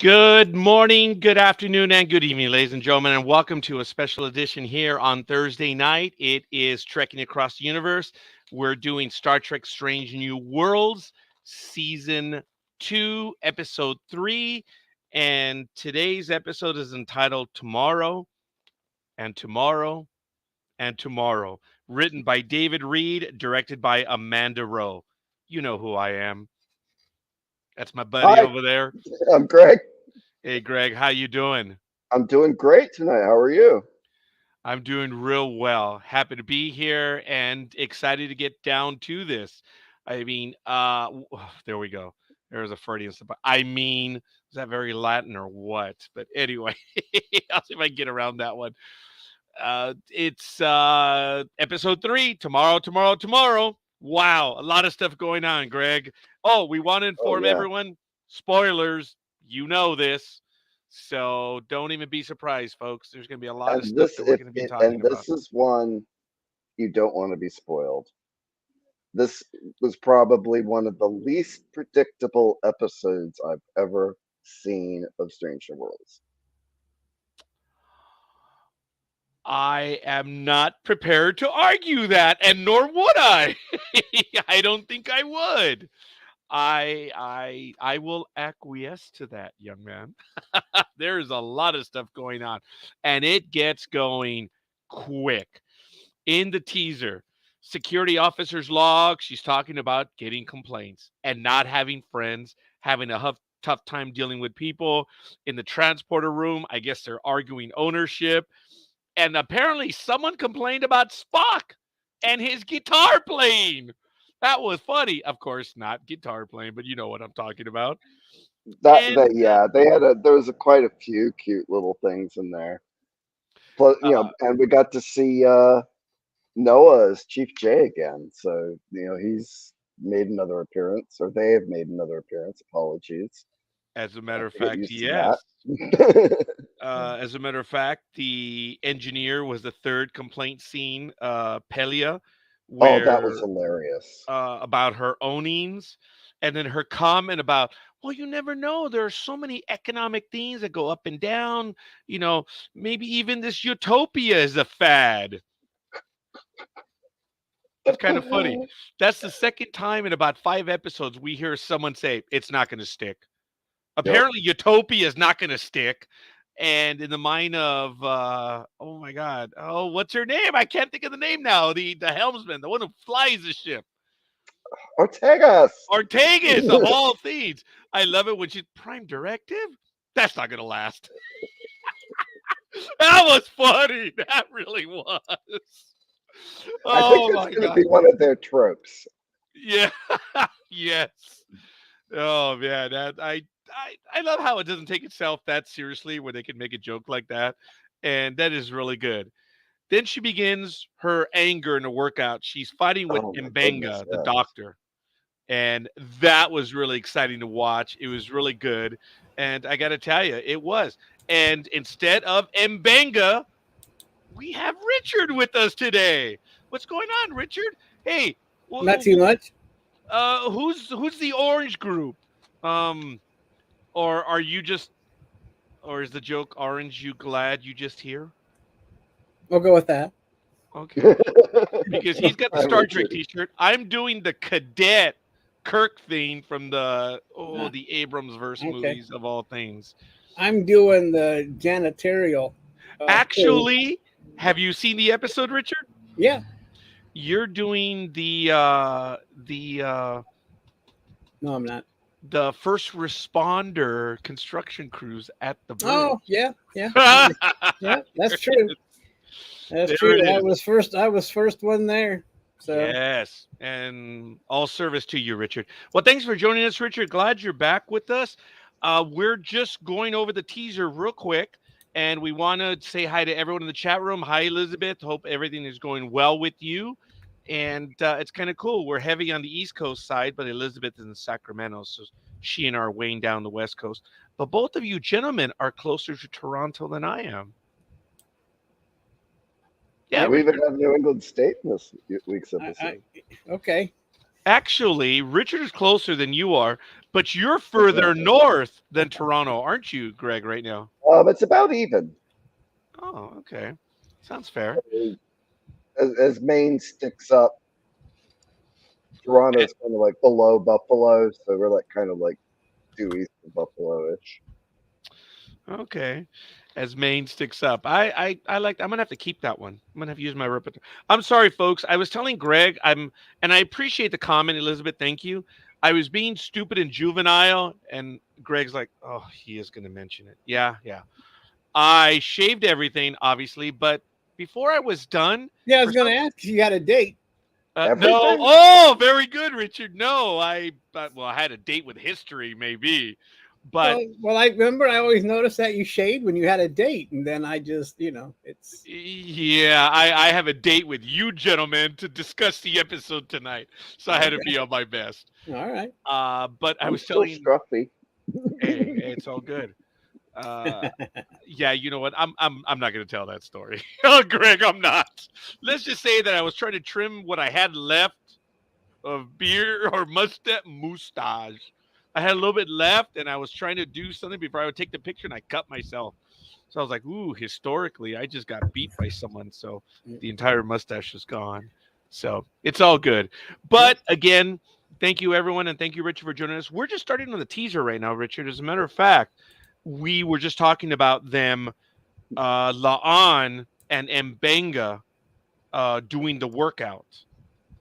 Good morning, good afternoon, and good evening, ladies and gentlemen, and welcome to a special edition here on Thursday night. It is Trekking Across the Universe. We're doing Star Trek Strange New Worlds, Season 2, Episode 3, and today's episode is entitled Tomorrow, and Tomorrow, and Tomorrow, written by David Reed, directed by Amanda Rowe. You know who I am. That's my buddy Hi, over there. I'm Greg. Hey, Greg, how you doing? I'm doing great tonight. How are you? I'm doing real well. Happy to be here and excited to get down to this. There we go. There's a Freudian slip. Is that very Latin or what? But anyway, I'll see if I can get around that one. It's episode 3, tomorrow. Wow, a lot of stuff going on, Greg. Oh, we want to Oh inform yeah, everyone, spoilers, you know this. So don't even be surprised, folks. There's going to be a lot of and stuff this that we're if going to be it, talking and about. this is one you don't want to be spoiled. This was probably one of the least predictable episodes I've ever seen of Stranger Worlds. I am not prepared to argue that, and nor would I. I don't think I would. I will acquiesce to that, young man. There's a lot of stuff going on, and it gets going quick. In the teaser, security officer's log, she's talking about getting complaints and not having friends, having a tough time dealing with people. In the transporter room, I guess they're arguing ownership. And apparently, someone complained about Spock and his guitar playing. That was funny. Of course, not guitar playing, but you know what I'm talking about. That And yeah, there was quite a few cute little things in there. Plus, uh, and we got to see Noah as Chief J again. So he's made another appearance, or they have made another appearance. Apologies. as a I matter have of to get fact, used to yes. that. As a matter of fact, the engineer was the third complaint scene, Pelia, Oh, that was where hilarious. about her ownings, and then her comment about, well, you never know. There are so many economic things that go up and down. You know, maybe even this utopia is a fad. It's kind of funny. That's the second time in about 5 episodes we hear someone say it's not going to stick. Yep. Apparently, utopia is not going to stick. And in the mind of, oh my God, oh, what's her name? I can't think of the name now. The helmsman, the one who flies the ship. Ortegas. Ortegas of all things. I love it when she's Prime Directive. That's not gonna last. That was funny. That really was. I think Oh that's my going to God. be one of their tropes. Yeah. Yes. Oh man, I love how it doesn't take itself that seriously where they can make a joke like that. And that is really good. Then she begins her anger in the workout. She's fighting with Oh my goodness, Mbenga, the yes. doctor. And that was really exciting to watch. It was really good, and I got to tell you, it was. And instead of Mbenga, we have Richard with us today. What's going on, Richard? Hey, Not too much. who's the orange group? Um, or are you just, or is the joke orange? You glad you just here? We'll go with that. Okay, because he's got the Hi, Star Trek Richard. T-shirt. I'm doing the cadet Kirk theme from Uh, the Abrams verse okay. movies of all things. I'm doing the janitorial crew. Actually, have you seen the episode, Richard? Yeah. You're doing No, I'm not. the first responder construction crews at the bridge. Oh, yeah, yeah, There yeah. That's it true. is. That's There true. it I is. was first. I was first one there. So Yes, and all service to you, Richard. Well, thanks for joining us, Richard. Glad you're back with us. We're just going over the teaser real quick, and we want to say hi to everyone in the chat room. Hi, Elizabeth. Hope everything is going well with you. And it's kind of cool. We're heavy on the East Coast side, but Elizabeth is in Sacramento, so she and I are weighing down the West Coast. But both of you gentlemen are closer to Toronto than I am. Yeah, yep. We even Richard. have New England State in this week's I episode. okay. Actually, Richard is closer than you are, but you're Okay. further north than Toronto, aren't you, Greg, right now? It's about even. Oh, okay. Sounds fair. As Maine sticks up, Eh, Toronto's kind of like below Buffalo, so we're like kind of like due east of Buffalo-ish. Okay. As Maine sticks up. I like I'm gonna have to keep that one. I'm gonna have to use my repertoire. I'm sorry, folks. I was telling Greg, and I appreciate the comment, Elizabeth. Thank you. I was being stupid and juvenile, and Greg's like, oh, he is gonna mention it. Yeah, yeah. I shaved everything, obviously, but before I was done, Yeah, I for was going some to ask if you had a date. no. Everything? Oh, very good, Richard. No, well, I had a date with history, maybe, but Well, I remember I always noticed that you shaved when you had a date, and then I just, it's yeah, I have a date with you, gentlemen, to discuss the episode tonight, so I had to okay. be on my best. All right. But I I'm was still telling, scruffy. hey, it's all good. Uh, yeah, you know what? I'm not going to tell that story. Oh, Greg, I'm not. Let's just say that I was trying to trim what I had left of beard or mustache. I had a little bit left, and I was trying to do something before I would take the picture, and I cut myself. So I was like, "Ooh, historically, I just got beat by someone, so the entire mustache is gone." So it's all good. Yep. But again, thank you everyone, and thank you, Richard, for joining us. We're just starting on the teaser right now, Richard. As a matter of fact, we were just talking about them, Laan and Mbenga, doing the workout.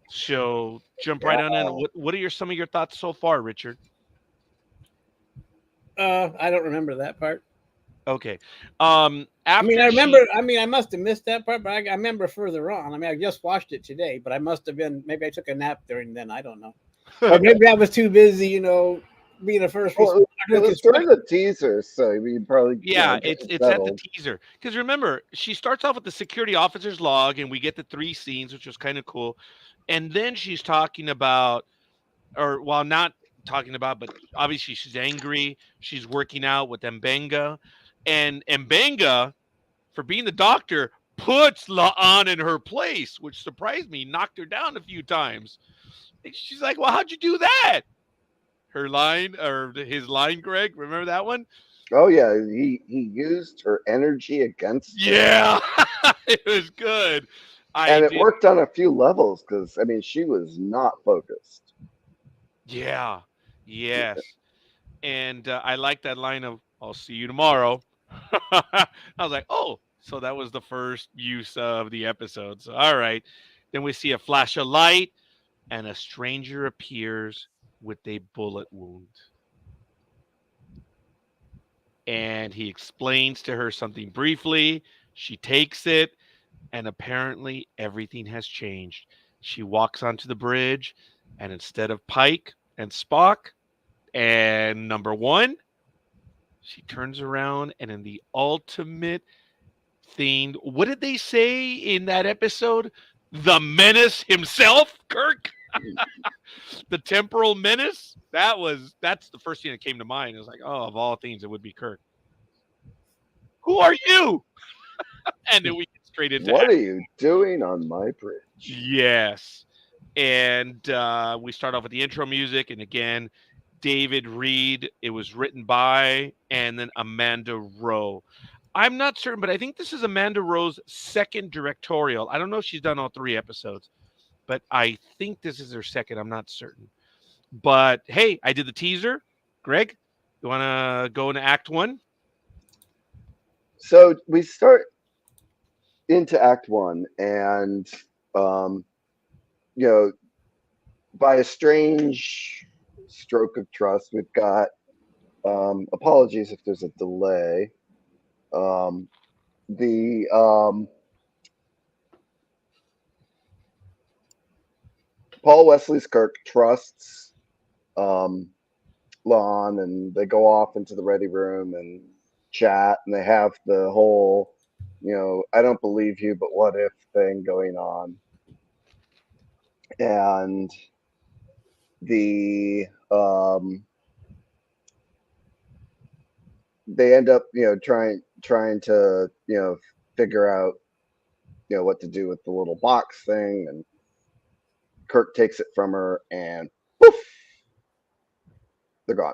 So jump right on in. Yeah. What are some of your thoughts so far, Richard? I don't remember that part. Okay. I mean, After I remember. she I mean, I must have missed that part, but I remember further on. I mean, I just watched it today, but I must have been. Maybe I took a nap during then. I don't know, or maybe I was too busy, being a first Well, responder it doing was during construction. the teaser, so you probably, Yeah, getting it's at the settled. teaser. Because remember, she starts off with the security officer's log, and we get the three scenes, which was kind of cool. And then she's talking about, or well, not talking about, but obviously she's angry. She's working out with Mbenga, and Mbenga, for being the doctor, puts Laan in her place, which surprised me, knocked her down a few times. And she's like, "Well, how'd you do that?" Her line, or his line, Greg, remember that one? Oh yeah, he used her energy against her, Yeah, it was good. I and it did. worked on a few levels because I mean she was not focused. Yeah, yes. And I like that line of "I'll see you tomorrow." I was like, "Oh, so that was the first use of the episode." So, all right. Then we see a flash of light, and a stranger appears with a bullet wound. And he explains to her something briefly. She takes it, and apparently everything has changed. She walks onto the bridge, and instead of Pike and Spock and number one, she turns around and in the ultimate thing, what did they say in that episode? The menace himself, Kirk, the temporal menace. That's the first thing that came to mind. It was like, oh, of all things, it would be Kirk. Who are you? And then we get straight into What are you doing on my bridge? yes. And we start off with the intro music. And again, David Reed. It was written by, and then Amanda Rowe. I'm not certain, but I think this is Amanda Rowe's second directorial. I don't know if she's done all three episodes, but I think this is her second. I'm not certain. But hey, I did the teaser. Greg, you want to go into Act One? So we start into Act One, and um, you know, by a strange stroke of trust, we've got apologies if there's a delay. Um, the Paul Wesley's Kirk trusts um, Lon, and they go off into the ready room and chat, and they have the whole, I don't believe you, but what if thing going on, and the they end up, trying to, figure out, what to do with the little box thing, and Kirk takes it from her, and poof, they're gone.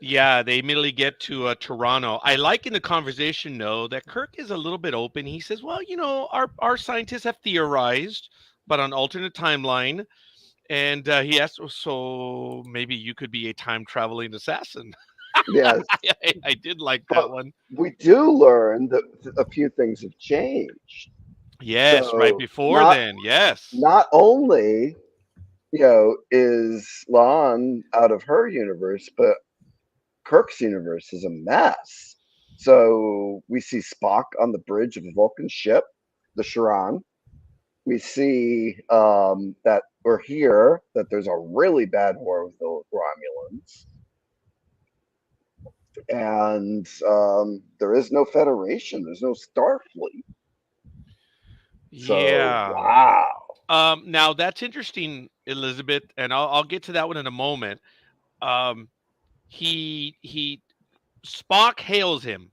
Yeah, they immediately get to Toronto. I like in the conversation, though, that Kirk is a little bit open. He says, well, our scientists have theorized, but on alternate timeline. And he asked, so maybe you could be a time traveling assassin. Yes, I did like but that one. we do learn that a few things have changed. Yes, right So before then. Yes. not only is Lon out of her universe, but Kirk's universe is a mess. So we see Spock on the bridge of a Vulcan ship, the Charon. We see that we're here, that there's a really bad war with the Romulans. And there is no Federation, there's no Starfleet. So, Yeah. wow. Now that's interesting, Elizabeth, and I'll get to that one in a moment. Um, he Spock hails him,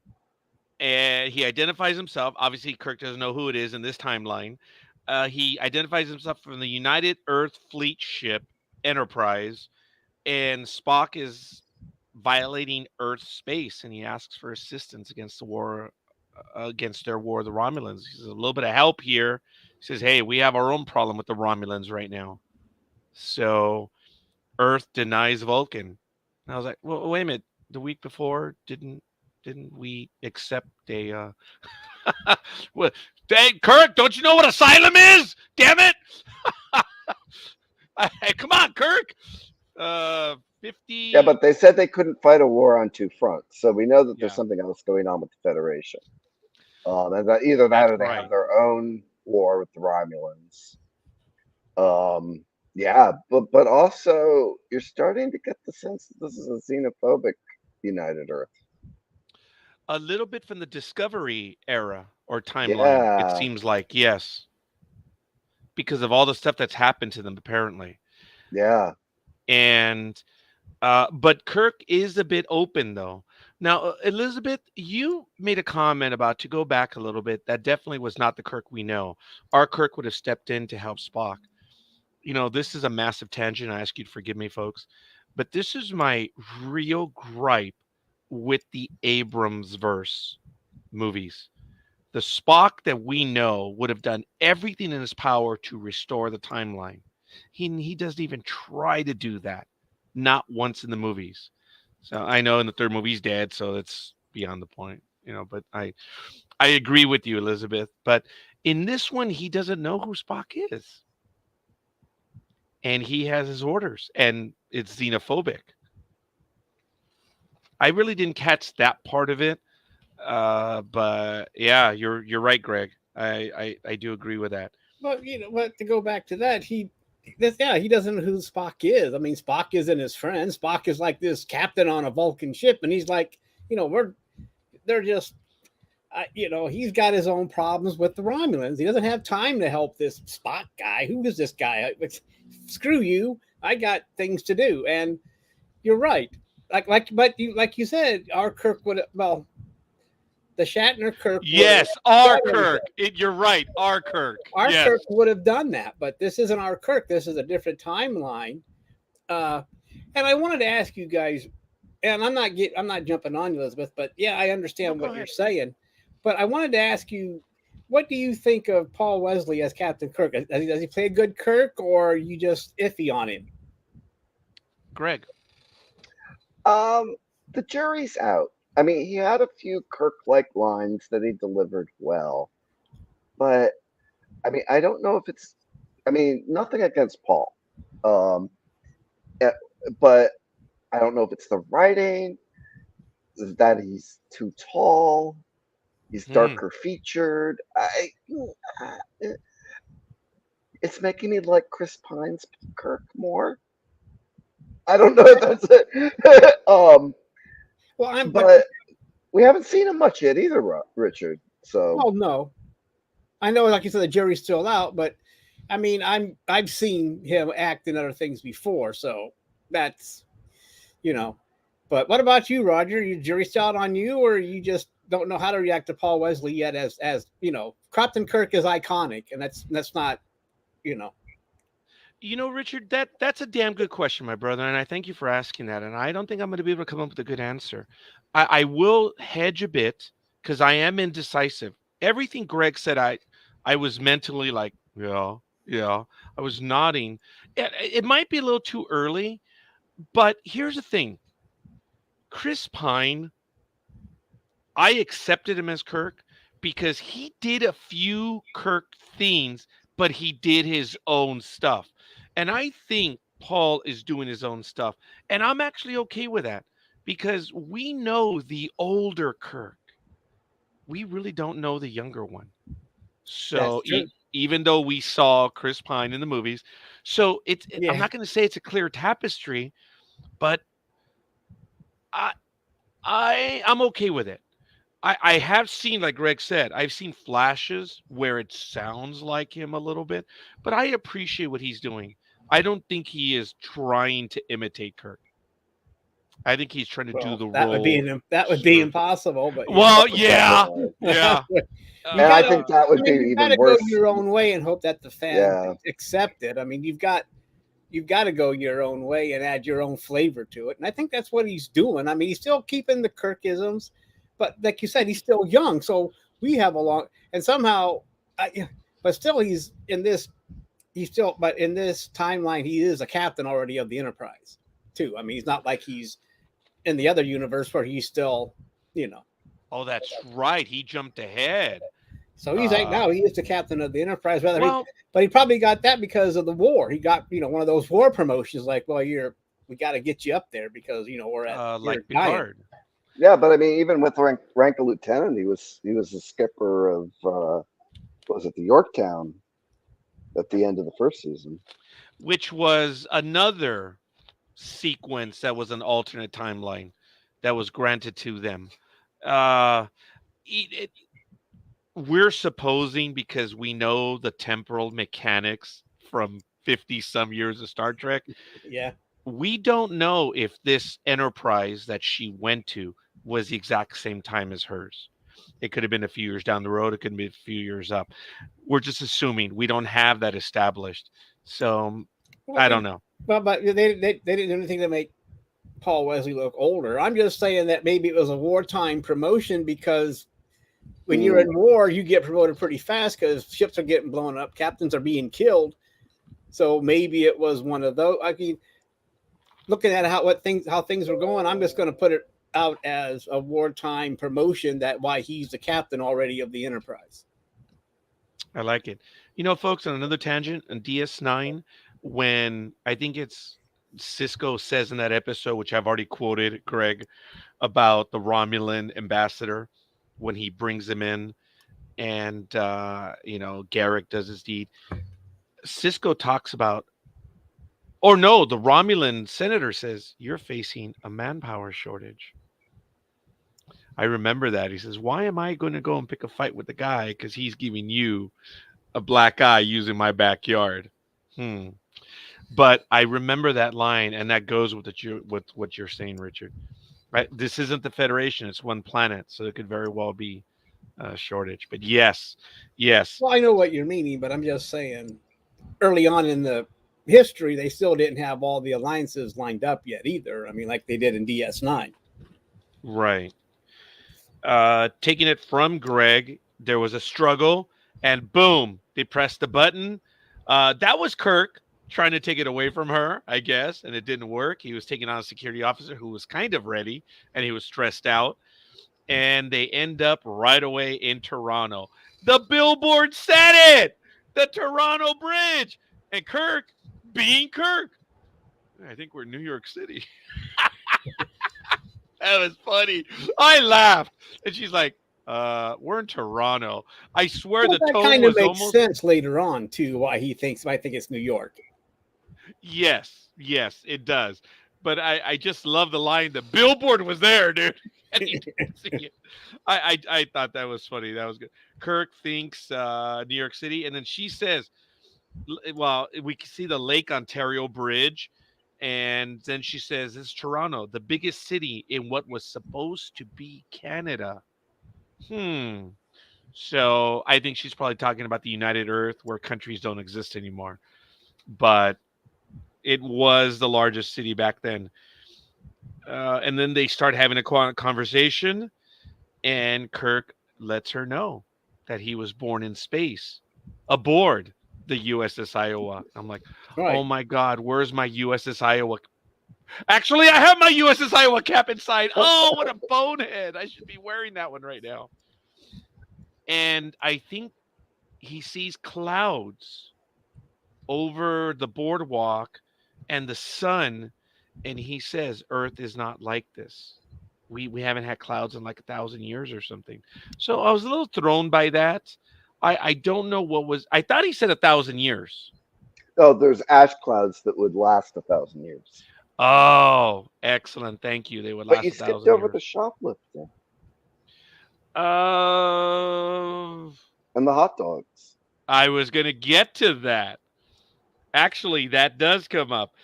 and he identifies himself. Obviously, Kirk doesn't know who it is in this timeline. He identifies himself from the United Earth Fleet ship Enterprise, and Spock is violating Earth space, and he asks for assistance against the war, against their war, the Romulans. He says a little bit of help here. He says, "Hey, we have our own problem with the Romulans right now." So Earth denies Vulcan. And I was like, well, wait a minute. The week before, didn't we accept a well, dang, Kirk, don't you know what asylum is? Damn it. Hey, come on, Kirk. 50. Yeah, but they said they couldn't fight a war on two fronts. So we know that there's Yeah, something else going on with the Federation. And that either that that's or they right. have their own war with the Romulans. Yeah, but also you're starting to get the sense that this is a xenophobic United Earth. A little bit from the Discovery era or timeline, it Yeah, seems like, yes, because of all the stuff that's happened to them, apparently. yeah. And but Kirk is a bit open, though. Now, Elizabeth, you made a comment about, to go back a little bit, that definitely was not the Kirk we know. Our Kirk would have stepped in to help Spock. This is a massive tangent. I ask you to forgive me, folks, but this is my real gripe with the Abrams verse movies. The Spock that we know would have done everything in his power to restore the timeline. He doesn't even try to do that, not once in the movies. So I know in the third movie he's dead, so it's beyond the point, But I agree with you, Elizabeth. But in this one, he doesn't know who Spock is, and he has his orders, and it's xenophobic. I really didn't catch that part of it, but yeah, you're right, Greg. I do agree with that. But but to go back to that, he doesn't know who Spock is. I mean, Spock isn't his friend. Spock is like this captain on a Vulcan ship, and he's like, they're just, he's got his own problems with the Romulans. He doesn't have time to help this Spock guy. Who is this guy? Screw you! I got things to do. And you're right. Like you said, our Kirk would, well, the Shatner Kirk. Yes, our Kirk. You're right, our Kirk. Our Yes. Kirk would have done that, but this isn't our Kirk. This is a different timeline. And I wanted to ask you guys, and I'm not jumping on you, Elizabeth, but yeah, I understand what you're saying. But I wanted to ask you, what do you think of Paul Wesley as Captain Kirk? Does he play a good Kirk, or are you just iffy on him? Greg. The jury's out. I mean, he had a few Kirk-like lines that he delivered well, but I mean, I don't know if it's. I mean, nothing against Paul, but I don't know if it's the writing, that he's too tall, he's darker featured. It's making me like Chris Pine's Kirk more. I don't know if that's it. But we haven't seen him much yet either, Richard. So. Oh no, I know, like you said, the jury's still out, but I mean, I've seen him act in other things before, so that's, But what about you, Roger? Your jury's still out on you, or you just don't know how to react to Paul Wesley yet? As Captain Kirk is iconic, and that's not you know. Richard, that's a damn good question, my brother, and I thank you for asking that. And I don't think I'm going to be able to come up with a good answer. I will hedge a bit because I am indecisive. Everything Greg said, I was mentally like, yeah, yeah. I was nodding. It might be a little too early, but here's the thing: Chris Pine, I accepted him as Kirk because he did a few Kirk things, but he did his own stuff. And I think Paul is doing his own stuff. And I'm actually okay with that because we know the older Kirk. We really don't know the younger one. That's So true. even though we saw Chris Pine in the movies, so I'm Yeah. not going to say it's a clear tapestry, but I I'm okay with it. I have seen, like Greg said, I've seen flashes where it sounds like him a little bit, but I appreciate what he's doing. I don't think he is trying to imitate Kirk. I think he's trying to do Well, the that would be role. that would be impossible, but yeah. Well, yeah, Definitely. yeah. You And I gotta, think that I would be mean, you even gotta go worse. your own way and hope that the fans Yeah. accept it. I mean, you've got to go your own way and add your own flavor to it. And I think that's what he's doing. I mean, he's still keeping the Kirkisms, but like you said, he's still young. So we have a long, and somehow, but still, he's in this. He's still, but in this timeline, he is a captain already of the Enterprise, too. I mean, he's not like he's in the other universe where he's still, you know. Oh, that's right. He jumped ahead. So he's like Uh, now he is the captain of the Enterprise. well, But he probably got that because of the war. He got one of those war promotions. Like, well, we got to get you up there because you're like dying. Picard. Yeah, but I mean, even with rank of lieutenant, he was the skipper of was it the Yorktown at the end of the first season? Which was another sequence that was an alternate timeline that was granted to them. Uh, it, we're supposing because we know the temporal mechanics from 50 some years of Star Trek, Yeah. we don't know if this enterprise that she went to was the exact same time as hers. It could have been a few years down the road, it could be a few years up. We're just assuming we don't have that established. So Well, I don't know. but they didn't do anything to make Paul Wesley look older. I'm just saying that maybe it was a wartime promotion because when you're Mm. in war, you get promoted pretty fast because ships are getting blown up, captains are being killed. So maybe it was one of those. I mean, looking at how things were going, I'm just going to put it out as a wartime promotion. That why he's the captain already of the Enterprise. I like it. Folks, on another tangent, on DS9, when I think it's Cisco says in that episode, which I've already quoted, Greg, about the Romulan ambassador when he brings him in and, Garrick does his deed. Cisco talks about, or no, the Romulan senator says, you're facing a manpower shortage. I remember that. He says, why am I going to go and pick a fight with the guy? Because he's giving you a black eye using my backyard. But I remember that line, and that goes with what you're saying, Richard. Right? This isn't the Federation; it's one planet, so it could very well be a shortage. But yes, yes, Well, I know what you're meaning, but I'm just saying early on in the history, they still didn't have all the alliances lined up yet either. I mean, like they did in DS9. right. Taking it from Greg, there was a struggle, and boom, they pressed the button. That was Kirk trying to take it away from her, I guess, and it didn't work. He was taking on a security officer who was kind of ready, and he was stressed out. And they end up right away in Toronto. The billboard said it, the Toronto Bridge, and Kirk being Kirk. I think we're in New York City. That was funny. I laughed. And she's like, we're in Toronto. I swear Well, the that tone kind of was makes almost, sense later on too. Why he thinks I think it's New York. yes, yes, it does. But I just love the line. The billboard was there, dude. And he didn't see it. I thought that was funny. That was good. Kirk thinks New York City. And then she says, well, we can see the Lake Ontario Bridge. And then she says, it's Toronto, the biggest city in what was supposed to be Canada. Hmm. So I think she's probably talking about the United Earth where countries don't exist anymore. But it was the largest city back then. And then they start having a conversation, and Kirk lets her know that he was born in space aboard the USS Iowa. I'm like, oh Right. my God, where's my USS Iowa? Actually, I have my USS Iowa cap inside. Oh, what a bonehead. I should be wearing that one right now. And I think he sees clouds over the boardwalk and the sun, and he says, Earth is not like this. We haven't had clouds in like 1,000 years or something. So I was a little thrown by that. I don't know what was. I thought he said 1,000 years. Oh, there's ash clouds that would last 1,000 years. Oh, excellent. Thank you. They would But you last a skipped thousand over the years. shoplifting Uh, and the hot dogs. I was gonna get to that. Actually, that does come up.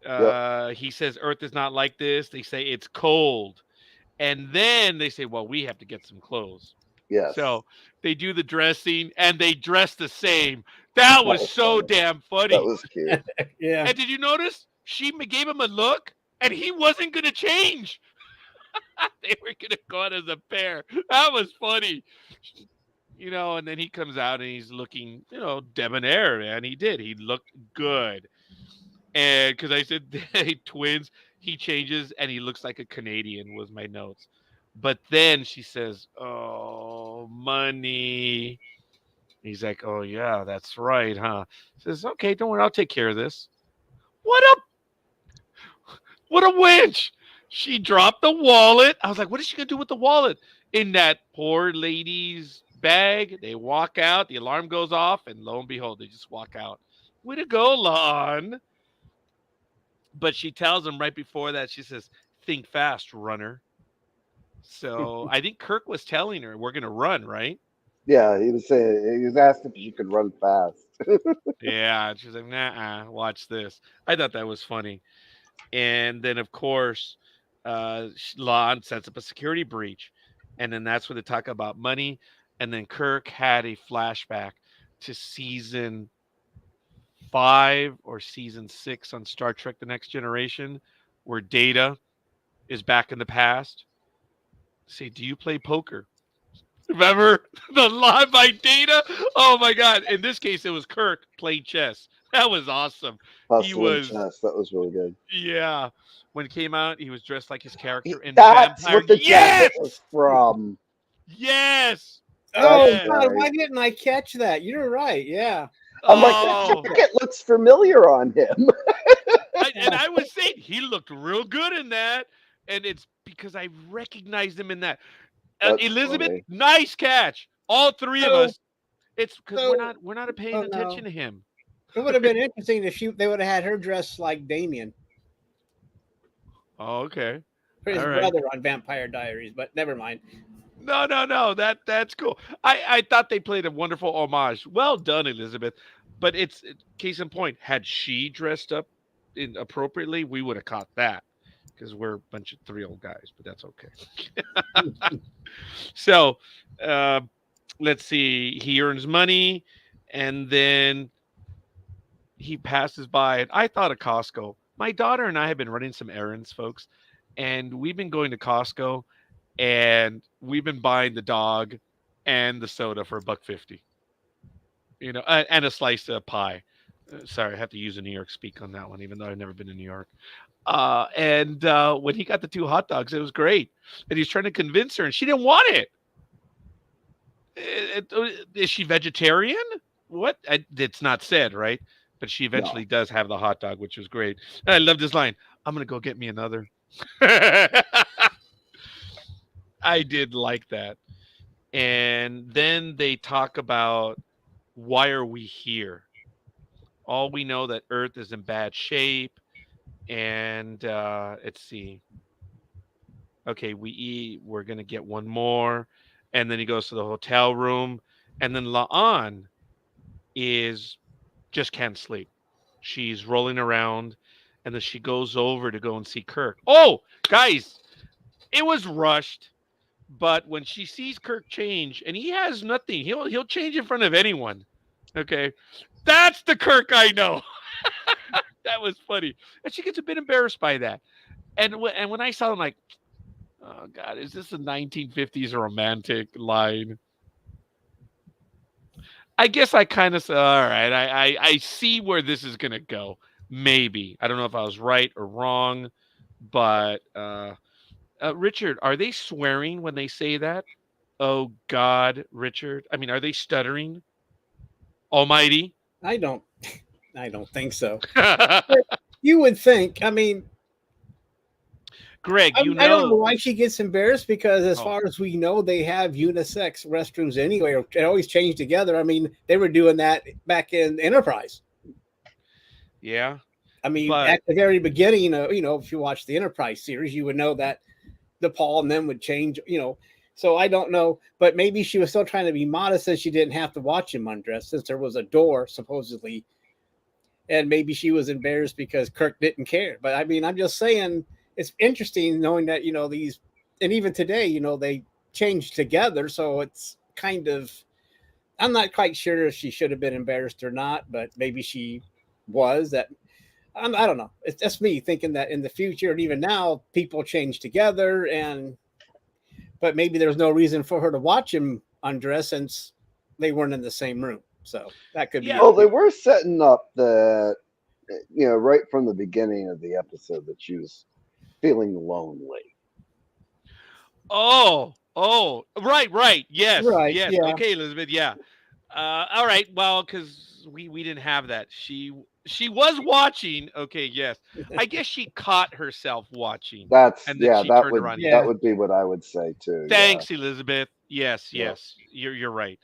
Yep. He says Earth is not like this. They say it's cold, and then they say, "Well, we have to get some clothes." Yes. So they do the dressing, and they dress the same. That That was was so funny. damn That funny. was cute. Yeah. And did you notice she gave him a look, and he wasn't gonna change. They were gonna go out as a pair. That was funny. And then he comes out and he's looking, debonair, man. He did. He looked good. And because I said hey, twins, he changes and he looks like a Canadian was my notes. But then she says, "Oh, money." He's like, "Oh yeah, that's right, huh?" Says, "Okay, don't worry, I'll take care of this." What a winch! She dropped the wallet. I was like, "What is she gonna do with the wallet?" In that poor lady's bag. They walk out. The alarm goes off, and lo and behold, they just walk out. Way to go, Lon! But she tells him right before that, she says, "Think fast, runner." So I think Kirk was telling her, "We're going to run, right?" Yeah, he was saying he was asked if she could run fast. Yeah. And she's like, "Nah, watch this." I thought that was funny. And then, of course, Lon sets up a security breach. And then that's where they talk about money. And then Kirk had a flashback to season 5 or season 6 on Star Trek The Next Generation, where Data is back in the past. Say, "Do you play poker?" Remember the line by Data? Oh my God. In this case, it was Kirk playing chess. That was awesome. He Hustle and was, chess. That was really good. yeah. When it came out, he was dressed like his character in the That's vampire. what the jacket was Yes! from. Yes! That's Oh Yes! God, right. why didn't I catch that? You're right. Yeah. I'm like, that Oh. jacket looks familiar on him. And I was saying he looked real good in that. And it's because I recognized him in that. That's Elizabeth, funny. nice catch. All three of So, us. It's because we're so, not paying oh attention no, to him. it would have been interesting if they would have had her dressed like Damien, Oh, okay. his All right. brother on Vampire Diaries. But never mind. No, no, no. That's cool. I thought they played a wonderful homage. Well done, Elizabeth. But case in point. Had she dressed up appropriately, we would have caught that because we're a bunch of 3 old guys. But that's okay. So, uh, let's see. He earns money, and then he passes by, and I thought of Costco. My daughter and I have been running some errands, folks, and we've been going to Costco, and we've been buying the dog and the soda for $1.50. And a slice of pie. Sorry, I have to use a New York speak on that one, even though I've never been to New York. And when he got the 2 hot dogs, it was great. And he's trying to convince her, and she didn't want it. Is she vegetarian? What? It's not said, right? But she No. eventually does have the hot dog, which was great. And I loved his line. "I'm gonna go get me another." I did like that. And then they talk about why are we here? All we know that Earth is in bad shape, and let's see. Okay, we eat. We're gonna get one more, and then he goes to the hotel room, and then Laan is just can't sleep. She's rolling around, and then she goes over to go and see Kirk. Oh, guys, it was rushed, But when she sees Kirk change, and he has nothing, he'll change in front of anyone. Okay, that's the Kirk I know. That was funny, and she gets a bit embarrassed by that. And when I saw him, like, oh God, is this a 1950s romantic line? I guess I kind of said, all right, I see where this is gonna go. Maybe I don't know if I was right or wrong, but Richard, are they swearing when they say that? Oh God, Richard. I mean, are they stuttering? Almighty. I don't, I don't think so. You would think. I mean, Greg, you I don't know know. why she gets embarrassed because, as Oh, far as we know, they have unisex restrooms anyway, or they always change together. I mean, they were doing that back in Enterprise. yeah, I mean, but at the very beginning, if you watch the Enterprise series, you would know that the Paul and them would change. So I don't know, but maybe she was still trying to be modest, and she didn't have to watch him undress since there was a door supposedly, and maybe she was embarrassed because Kirk didn't care. But I mean, I'm just saying it's interesting knowing that these, and even today, they changed together, so it's kind of. I'm not quite sure if she should have been embarrassed or not, but maybe she was. I don't know. It's just me thinking that in the future and even now, people change together, but maybe there's no reason for her to watch him undress since they weren't in the same room. So that could be yeah. it Well, they too. were setting up that, right from the beginning of the episode that she was feeling lonely. Right, right. Yes, Right? yes. Yeah. Okay, Elizabeth. Yeah. All right. Well, because we didn't have that. She was watching. Okay. Yes. I guess she caught herself watching, That's and then yeah, she turned around and that Yeah. did. would be what I would say too. Yeah, Thanks, Elizabeth. Yes, yeah. yes. You're right,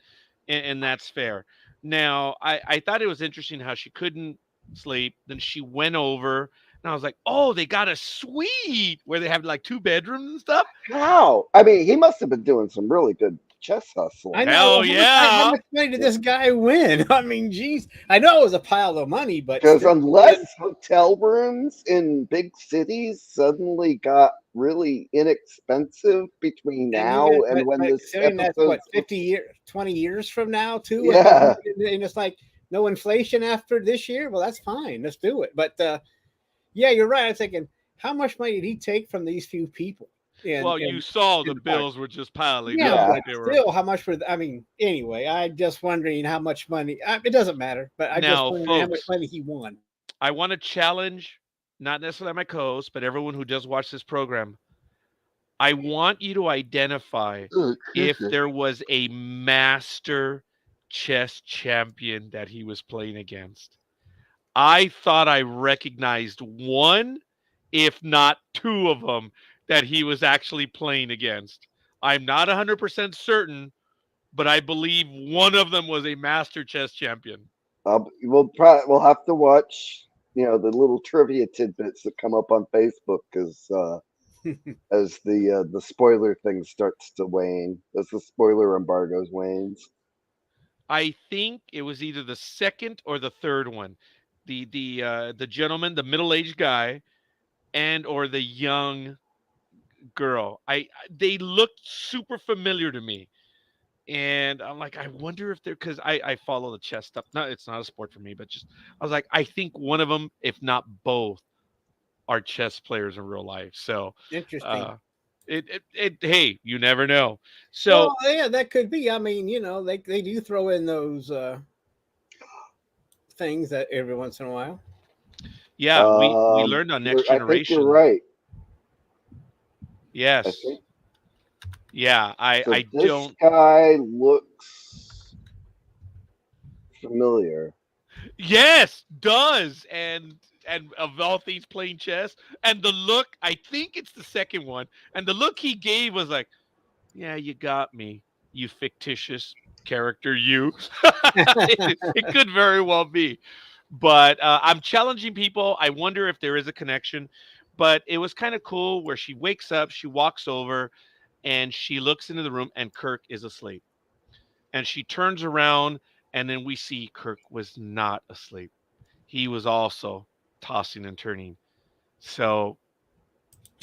and that's fair. Now, I thought it was interesting how she couldn't sleep. Then she went over, and I was like, oh, they got a suite where they have like two bedrooms and stuff. How? I mean, he must have been doing some really good chess I hustling. know. Hell How yeah. much money did this guy win? I mean, geez. I know it was a pile of money, but Because still. unless hotel rooms in big cities suddenly got really inexpensive between And now even, and when but this considering that's what episode's 50 years, 20 years from now, too. I mean, yeah. and it's like no inflation after this year. Well, that's fine. Let's do it. But yeah, you're right. I'm thinking, how much money did he take from these few people Well, you saw in the the park? bills were just piling Yeah, up. Yeah. but They were still, how much for? I mean, anyway, I'm just wondering how much money. It doesn't matter, but I'm just now, wondering how much folks. money he won. I want to challenge not necessarily my co-host, but everyone who does watch this program. I want you to identify Oh, if excuse there was a master chess champion that he was playing against. I thought I recognized one, if not two of them, that he was actually playing against. I'm not 100% certain, but I believe one of them was a master chess champion. we'll have to watch, the little trivia tidbits that come up on Facebook as the spoiler thing starts to wane, as the spoiler embargoes wanes. I think it was either the second or the third one. The gentleman, the middle-aged guy, and or the young girl. They looked super familiar to me. And I'm like, I wonder if they're because I follow the chess stuff. No, it's not a sport for me, but just I was like, I think one of them, if not both, are chess players in real life. So Interesting. uh hey, you never know. So Well, yeah, that could be. I mean, they do throw in those things that every once in a while. yeah, we learned on Next I think you're Generation. right. I Yes. think Yeah, so. I This don't. guy looks familiar. Yes, does and of all things playing chess and the look. I think it's the second one, and the look he gave was like, yeah, you got me, you fictitious character, you. It could very well be, but I'm challenging people. I wonder if there is a connection, but it was kind of cool where she wakes up, she walks over, and she looks into the room, and Kirk is asleep. And she turns around, and then we see Kirk was not asleep. He was also tossing and turning. So,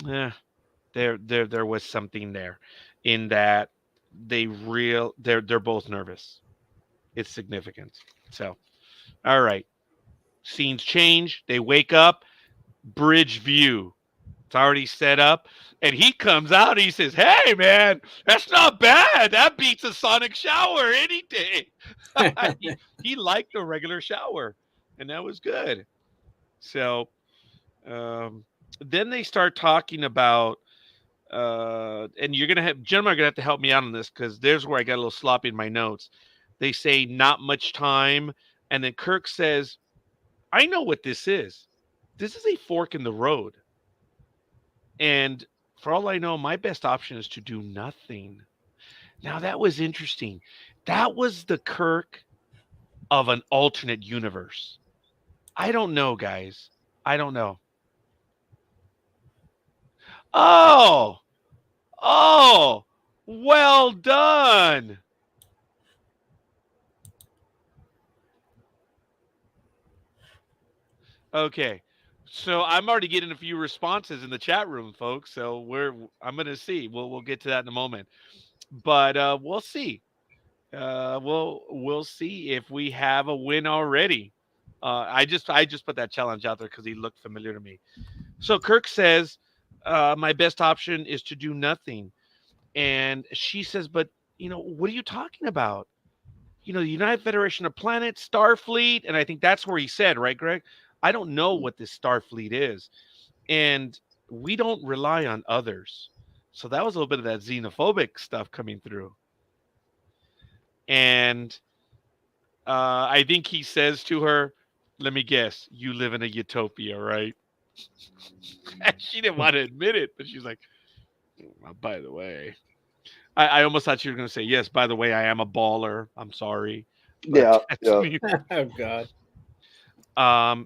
eh, there was something there. in that they're both nervous. It's significant. So, all right. Scenes change. They wake up. Bridge view. It's already set up. And he comes out and he says, "Hey, man, that's not bad. That beats a sonic shower any day." he liked a regular shower, and that was good. So um, then they start talking about, and you're gonna have gentlemen are gonna have to help me out on this because there's where I got a little sloppy in my notes. They say not much time, and then Kirk says, "I know what this is. This is a fork in the road, and for all I know, my best option is to do nothing." Now that was interesting. That was the Kirk of an alternate universe. I don't know, guys. I don't know. Oh, oh, well done. Okay. So I'm already getting a few responses in the chat room, folks. So I'm gonna see. We'll get to that in a moment. But we'll see. We'll see if we have a win already. I just put that challenge out there because he looked familiar to me. So Kirk says, my best option is to do nothing. And she says, but what are you talking about? The United Federation of Planets, Starfleet, and I think that's where he said, right, Greg? I don't know what this Starfleet is, and we don't rely on others. So that was a little bit of that xenophobic stuff coming through. And I think he says to her, "Let me guess, you live in a utopia, right?" And she didn't want to admit it, but she's like, by the way, I almost thought she was going to say, "Yes, by the way, I am a baller. I'm sorry, but Yeah, that's yeah. me." Oh God.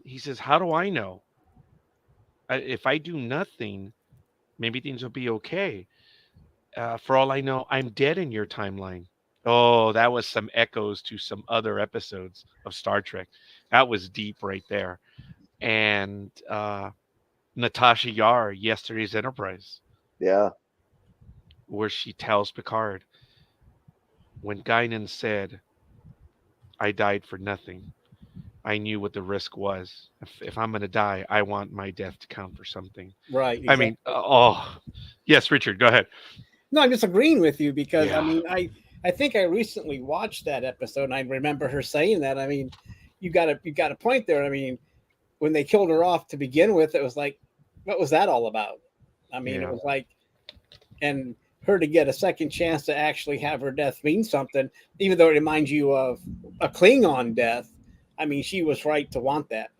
He says, "How do I know? If I do nothing, maybe things will be okay. For all I know, I'm dead in your timeline." Oh, that was some echoes to some other episodes of Star Trek. That was deep right there. And Natasha Yar, Yesterday's Enterprise, Yeah. where she tells Picard, when Guinan said, "I died for nothing, I knew what the risk was. If I'm going to die, I want my death to count for something." Right. I mean, Exactly. yes, Richard, go ahead. No, I'm just agreeing with you because I Yeah. mean, I think I recently watched that episode and I remember her saying that. I mean, you got a point there. I mean, when they killed her off to begin with, it was like, what was that all about? I mean, it Yeah. was like, and her to get a second chance to actually have her death mean something, even though it reminds you of a Klingon death. I mean, she was right to want that.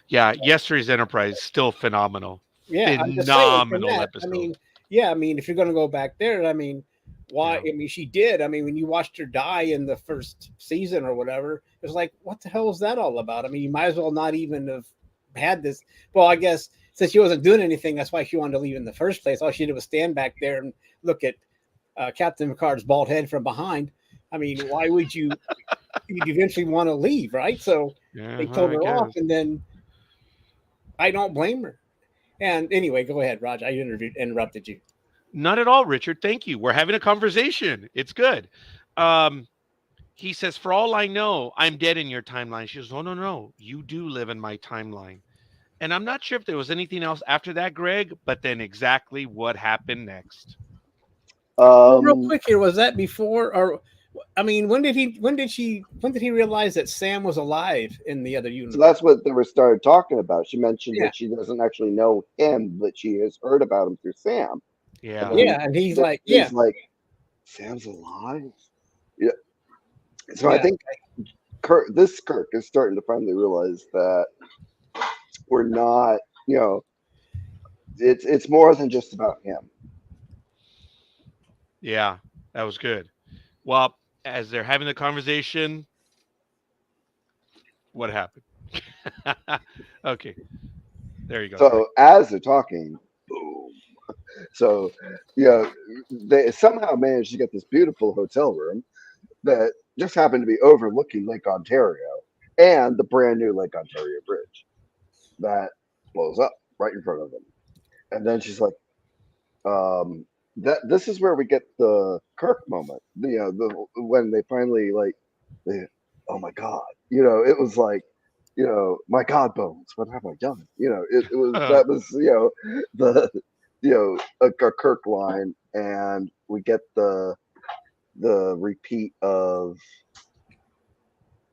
Yeah. Yesterday's Enterprise, still phenomenal. Yeah, I'm just saying from Phenomenal that. I episode. mean, yeah, I mean, if you're going to go back there, I mean, why? Yeah. I mean, she did. I mean, when you watched her die in the first season or whatever, it was like, what the hell is that all about? I mean, you might as well not even have had this. Well, I guess since she wasn't doing anything, that's why she wanted to leave in the first place. All she did was stand back there and look at Captain Picard's bald head from behind. I mean, why would you? You'd eventually want to leave, right? So Yeah, they killed I her off, guess. and then I don't blame her. And anyway, go ahead, Roger. I interrupted you. Not at all, Richard. Thank you. We're having a conversation. It's good. Um, he says, "For all I know, I'm dead in your timeline." She goes, "No, no, no. You do live in my timeline." And I'm not sure if there was anything else after that, Greg, but then exactly what happened next. Well, real Um, quick here, was that before or I mean, when did he realize that Sam was alive in the other so universe? that's what they were started talking about. She mentioned Yeah. that she doesn't actually know him, but she has heard about him through Sam. And Yeah. then Yeah, and he's then like, yeah, he's like, Sam's alive? Yeah. So I yeah, think Kirk is starting to finally realize that we're not, you know, it's more than just about him. Yeah. That was good. Well, as they're having the conversation, what happened? Okay. There you go, Greg. So as they're talking, boom. So, you know, they somehow managed to get this beautiful hotel room that just happened to be overlooking Lake Ontario and the brand new Lake Ontario Bridge that blows up right in front of them. And then she's like, this is where we get the Kirk moment. When they finally they, oh my God, it was like, my God bones, what have I done? It was that was the a Kirk line, and we get the repeat of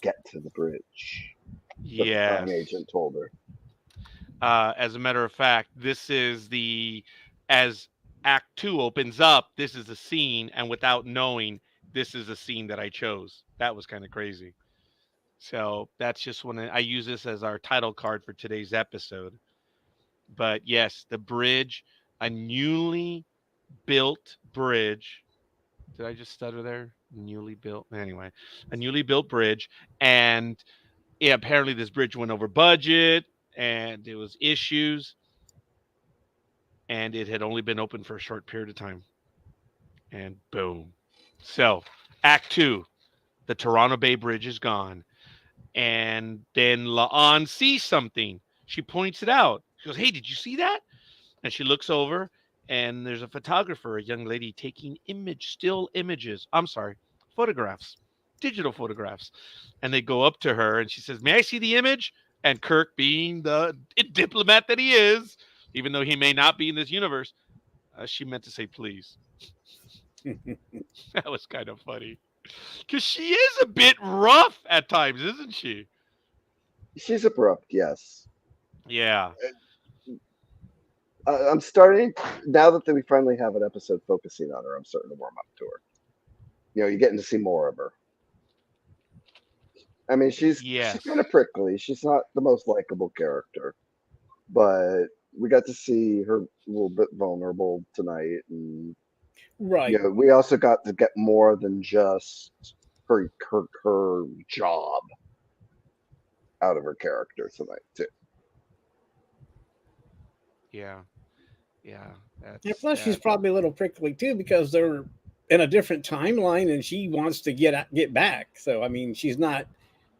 get to the bridge that the time Yes. agent told her. As a matter of fact, this is as Act Two opens up, this is the scene, and without knowing, this is the scene that I chose. That was kind of crazy. So that's just when I use this as our title card for today's episode. But yes, the bridge, a newly built bridge. Did I just stutter there? Newly built. Anyway, a newly built bridge, and yeah, apparently this bridge went over budget, and there was issues, and it had only been open for a short period of time. And boom. So, Act Two, the Toronto Bay Bridge is gone. And then La'an sees something. She points it out. She goes, "Hey, did you see that?" And she looks over, and there's a photographer, a young lady, taking still images. I'm sorry, photographs, digital photographs. And they go up to her, and she says, "May I see the image?" And Kirk, being the diplomat that he is, even though he may not be in this universe, she meant to say please. That was kind of funny. Because she is a bit rough at times, isn't she? She's abrupt, yes. Yeah. I'm starting now that we finally have an episode focusing on her. I'm starting to warm up to her. You're getting to see more of her. I mean, she's Yes. kind of prickly. She's not the most likable character, but we got to see her a little bit vulnerable tonight, and Right. we also got to get more than just her job out of her character tonight too. Yeah. Yeah. Yeah, That's plus she's that. probably a little prickly too because they're in a different timeline and she wants to get back. So I mean, she's not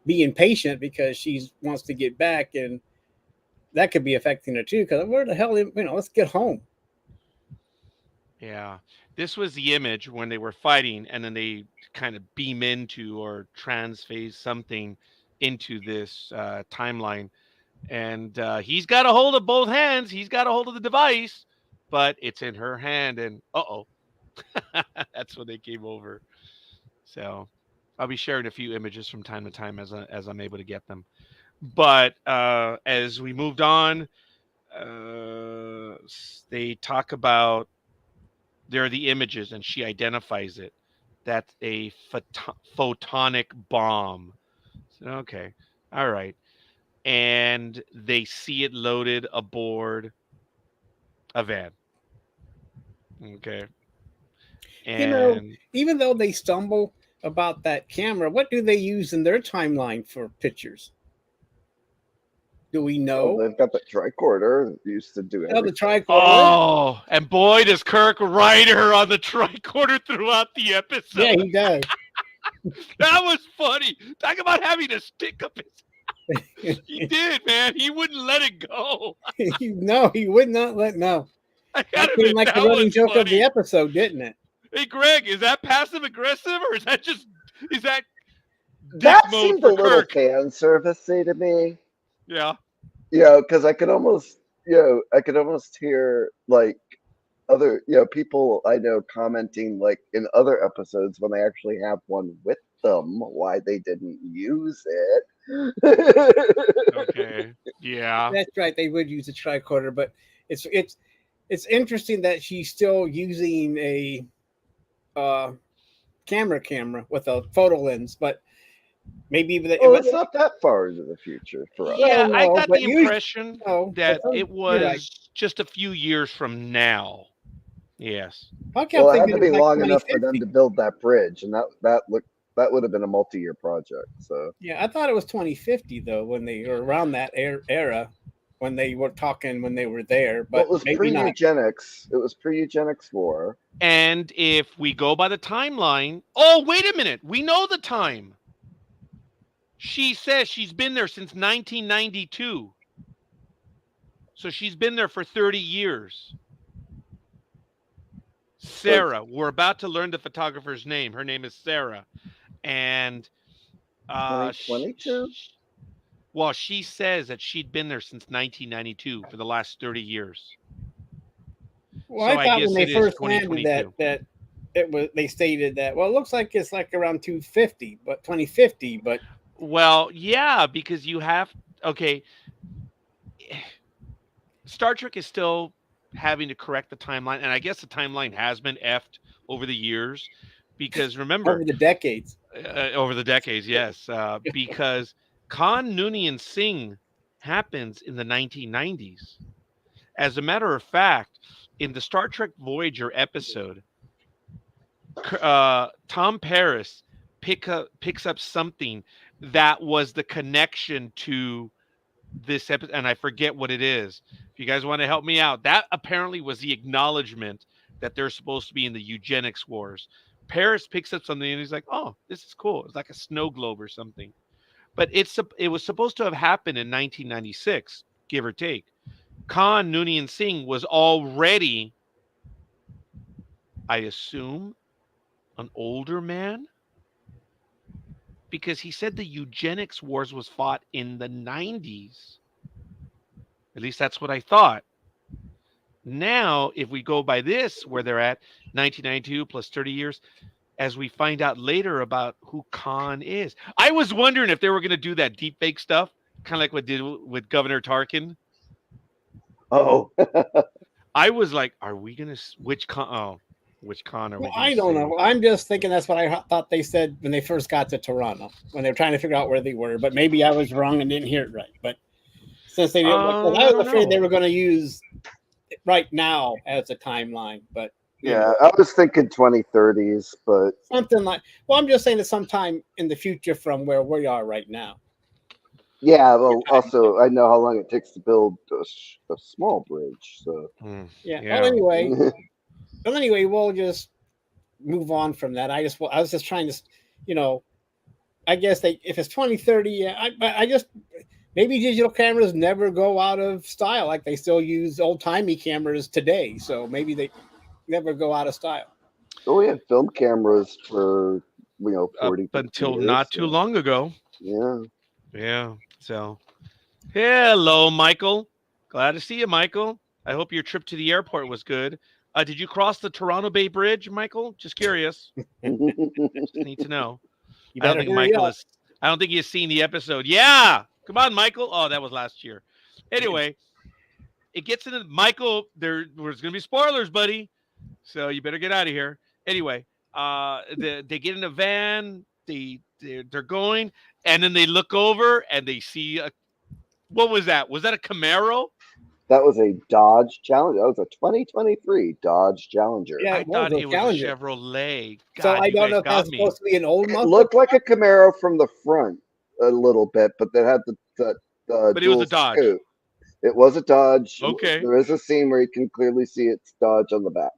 being patient because she wants to get back, and that could be affecting her too. Because where the hell, let's get home. Yeah. This was the image when they were fighting, and then they kind of beam into or transphase something into this timeline. And he's got a hold of both hands. He's got a hold of the device, but it's in her hand. And oh, that's when they came over. So I'll be sharing a few images from time to time as I'm able to get them. But as we moved on, they talk about there are the images, and she identifies it. That's a photonic bomb. So, okay, all right, and they see it loaded aboard a van. Okay, You know, and even though they stumble about that camera, what do they use in their timeline for pictures? Do we Well, know? they've got the tricorder that used to do Oh, the everything. tricorder. oh, and boy, does Kirk ride her on the tricorder throughout the Yeah, episode. he does. That was funny. Talk about having to stick up his. He did, man. He wouldn't let it go. No, he would not let no. I That gotta seemed admit, like the that running was joke of the funny. episode, didn't it? Hey, Greg, is that passive aggressive, or is that dick That mode seemed a for little Kirk? fan servicey to me. Yeah. Because I could almost, I could almost hear like other, people I know commenting like in other episodes when they actually have one with them, why they didn't use it. Okay. Yeah. That's right. They would use a tricorder, but it's it's it's interesting that she's still using a uh, camera with a photo lens, but maybe Well, it's not that far into the future for us. well, Yeah, I no, got but the usually impression no. But that some, it you're right. was just a few years from now. Yes. I kept Well, it had thinking to it was be like long enough for them 2050. to build that bridge, and that would have been a multi-year project. So, Yeah, I thought it was 2050 though when they were around that era when they were talking when they were there, well, it but was maybe not. pre-eugenics. It was pre-eugenics war. And if we go by the timeline, oh, wait a minute. We know the time. She says she's been there since 1992. So she's been there for 30 years. Sarah. We're about to learn the photographer's name. Her name is Sarah, and sh- 2022? well, she says that she'd been there since 1992 for the last 30 years. Well, So I I thought when guess they it is first landed 2022. that it was, they stated that, well, it looks like it's like around 250, but 2050, but Well, yeah, because you have okay. Star Trek is still having to correct the timeline, and I guess the timeline has been effed over the years because remember, over the decades. over the decades, yes, because Khan Noonien Singh happens in the 1990s. As a matter of fact, in the Star Trek Voyager episode, Tom Paris picks up something that was the connection to this episode, and I forget what it is. If you guys want to help me out, that apparently was the acknowledgement that they're supposed to be in the eugenics wars. Paris picks up something and he's like, "Oh, this is cool. It's like a snow globe or something." But it was supposed to have happened in 1996, give or take. Khan Noonien Singh was already, I assume, an older man because he said the eugenics wars was fought in the 90s. At least that's what I thought. Now, if we go by this, where they're at 1992 plus 30 years, as we find out later about who Khan is. I was wondering if they were going to do that deep fake stuff, kind of like what did with Governor Tarkin. Oh, I was like, are we going to, which Khan? Oh, which Khan are we Well, going to I don't see? know. I'm just thinking that's what I thought they said when they first got to Toronto, when they were trying to figure out where they were. But maybe I was wrong and didn't hear it right. But since they didn't, because I I was don't afraid they know. were going to use it right now as a timeline. But you yeah. know, I was thinking 2030s, but something like, well, I'm just saying that sometime in the future from where we are right now. yeah. Well, also I know how long it takes to build a small bridge. So Yeah. Yeah. Well, anyway, we'll just move on from that. I was just trying to, you know, I guess if it's 2030, yeah, I just maybe digital cameras never go out of style. Like they still use old timey cameras today, so maybe they never go out of style. but we had film cameras for Up 40, 50 until years. not too So, long ago. yeah. Yeah. So, hello, Michael. Glad to see you, Michael. I hope your trip to the airport was good. Did you cross the Toronto Bay Bridge, Michael? Just curious. Just need to know. You I don't better think hurry Michael up. is. I don't think he's seen the episode. Yeah, come on, Michael. Oh, that was last year. Anyway, it gets into Michael. There's going to be spoilers, buddy. So you better get out of here. Anyway, they get in a van. They're going, and then they look over and they see a. What was that? Was that a Camaro? That was a Dodge Challenger. That was a 2023 Dodge Challenger. Yeah, I it was thought a it was a Challenger. Chevrolet. So God, I you don't guys know if got that's me. supposed to be an old It muscle. looked like a Camaro from the front a little bit, but that had the But it was dual a Dodge. scoop. It was a Dodge. Okay. There is a scene where you can clearly see it's Dodge on the back,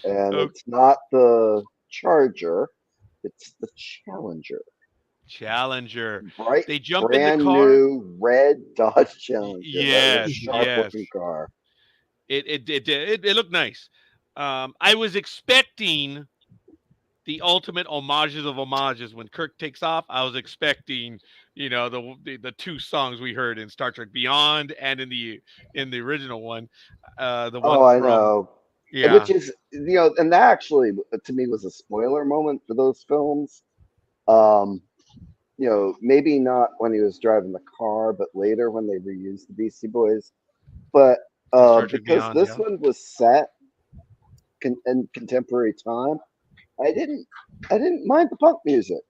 and Okay. it's not the Charger; it's the Challenger. Challenger. Bright, They jump in the brand car. new red Dodge Challenger. That was a Yes, sharp yes. looking car. It looked nice. I was expecting the ultimate homages of homages when Kirk takes off. I was expecting, the two songs we heard in Star Trek Beyond and in the original one, the one Oh, I from know. yeah, Which is, and that actually to me was a spoiler moment for those films. Um, maybe not when he was driving the car, but later when they reused the Beastie Boys. But in Star Trek because Beyond. this Yeah, one was set in contemporary time, I didn't I didn't mind the punk music.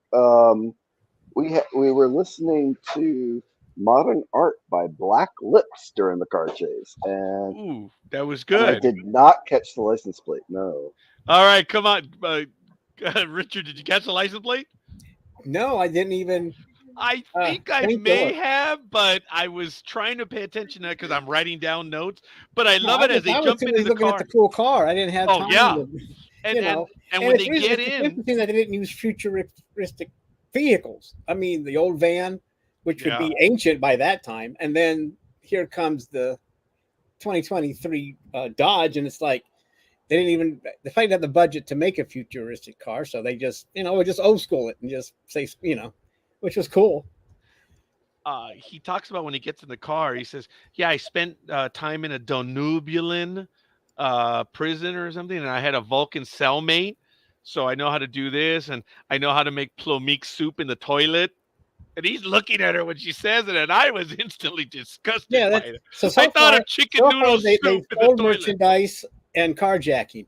We were listening to Modern Art by Black Lips during the car chase, and ooh, that was I good. did not catch the license plate. No. All right, come on, Richard. Did you catch the license plate? No, I didn't even I think I think to may look. have, but I was trying to pay attention to that because I'm writing down notes. But I No, love it as they I was jump too into busy the looking at car. the cool car. I didn't have Oh time yeah, to, and you know. and when they it's get it's in, interesting that they didn't use futuristic vehicles. I mean, the old van, which would yeah, be ancient by that time, and then here comes the 2023 Dodge, and it's like they didn't have the budget to make a futuristic car, so they just would just old school it and just say which was cool. He talks about when he gets in the car. He says, "Yeah, I spent time in a Danubian prison or something, and I had a Vulcan cellmate, so I know how to do this, and I know how to make plomeek soup in the toilet." And he's looking at her when she says it, and I was instantly disgusted Yeah, by that's it. I so thought far. of chicken So noodle far, they soup in the sold toilet. merchandise and carjacking.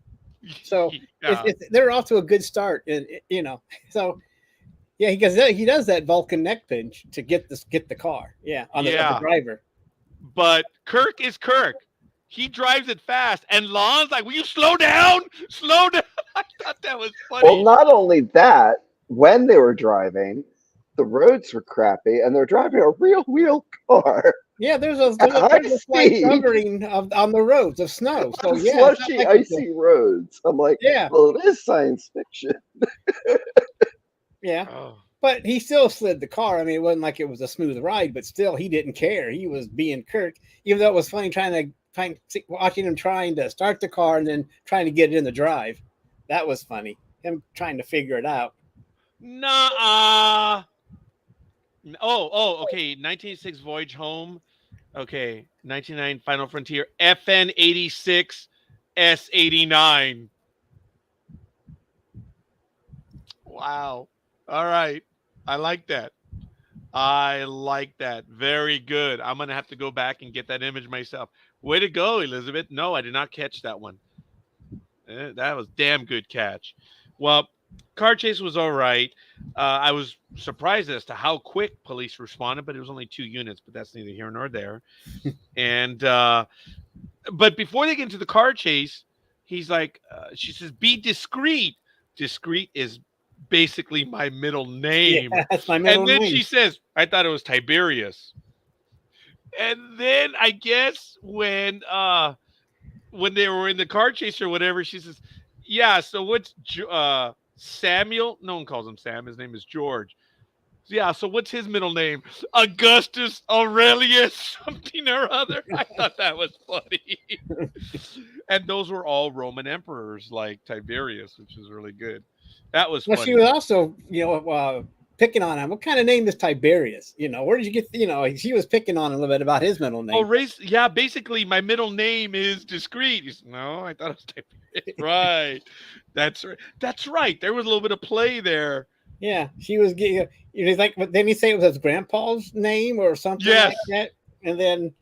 So Yeah. they're off to a good start, and so yeah, he does that Vulcan neck pinch to get the car. Yeah, on the driver. But Kirk is Kirk. He drives it fast, and Lon's like, "Will you slow down? Slow down." I thought that was Well, funny. not only that, when they were driving, the roads were crappy, and they're driving a real car Yeah, there's at high a slight speed covering on the roads of snow. So on yeah, it's not slushy, like icy roads. I'm like, yeah, well, it is science fiction. yeah. Oh. But he still slid the car. I mean, it wasn't like it was a smooth ride, but still, he didn't care. He was being Kirk, even though it was funny watching him trying to start the car and then trying to get it in the drive. That was funny. Him trying to figure it out. Nah. Okay. 1986 Voyage Home. Okay. 1999 Final Frontier. FN 86 S89. Wow. All right. I like that. I like that. Very good. I'm going to have to go back and get that image myself. Way to go, Elizabeth. No, I did not catch that one. That was damn good catch. Well, car chase was all right. I was surprised as to how quick police responded, but it was only 2 units, but that's neither here nor there. And but before they get into the car chase, he's like, she says, "Be discreet." Discreet is basically my middle name. Yeah, that's my middle And then name. she says, "I thought it was Tiberius." And then I guess when they were in the car chase or whatever, she says, "Yeah, so what's Samuel?" No one calls him Sam. His name is George. "Yeah, so what's his middle name?" "Augustus Aurelius something or other." I thought that was funny. And those were all Roman emperors like Tiberius, which is really good. That was Well, funny. she was also, picking on him. What kind of name is Tiberius? Where did you get? She was picking on him a little bit about his middle name. Oh, race. Yeah, basically, my middle name is discreet. He said, "No, I thought it was Tiberius." Right. That's right. That's right. There was a little bit of play there. Yeah, she was getting. Like, but then he say it was his grandpa's name or something Yes. like that, and then.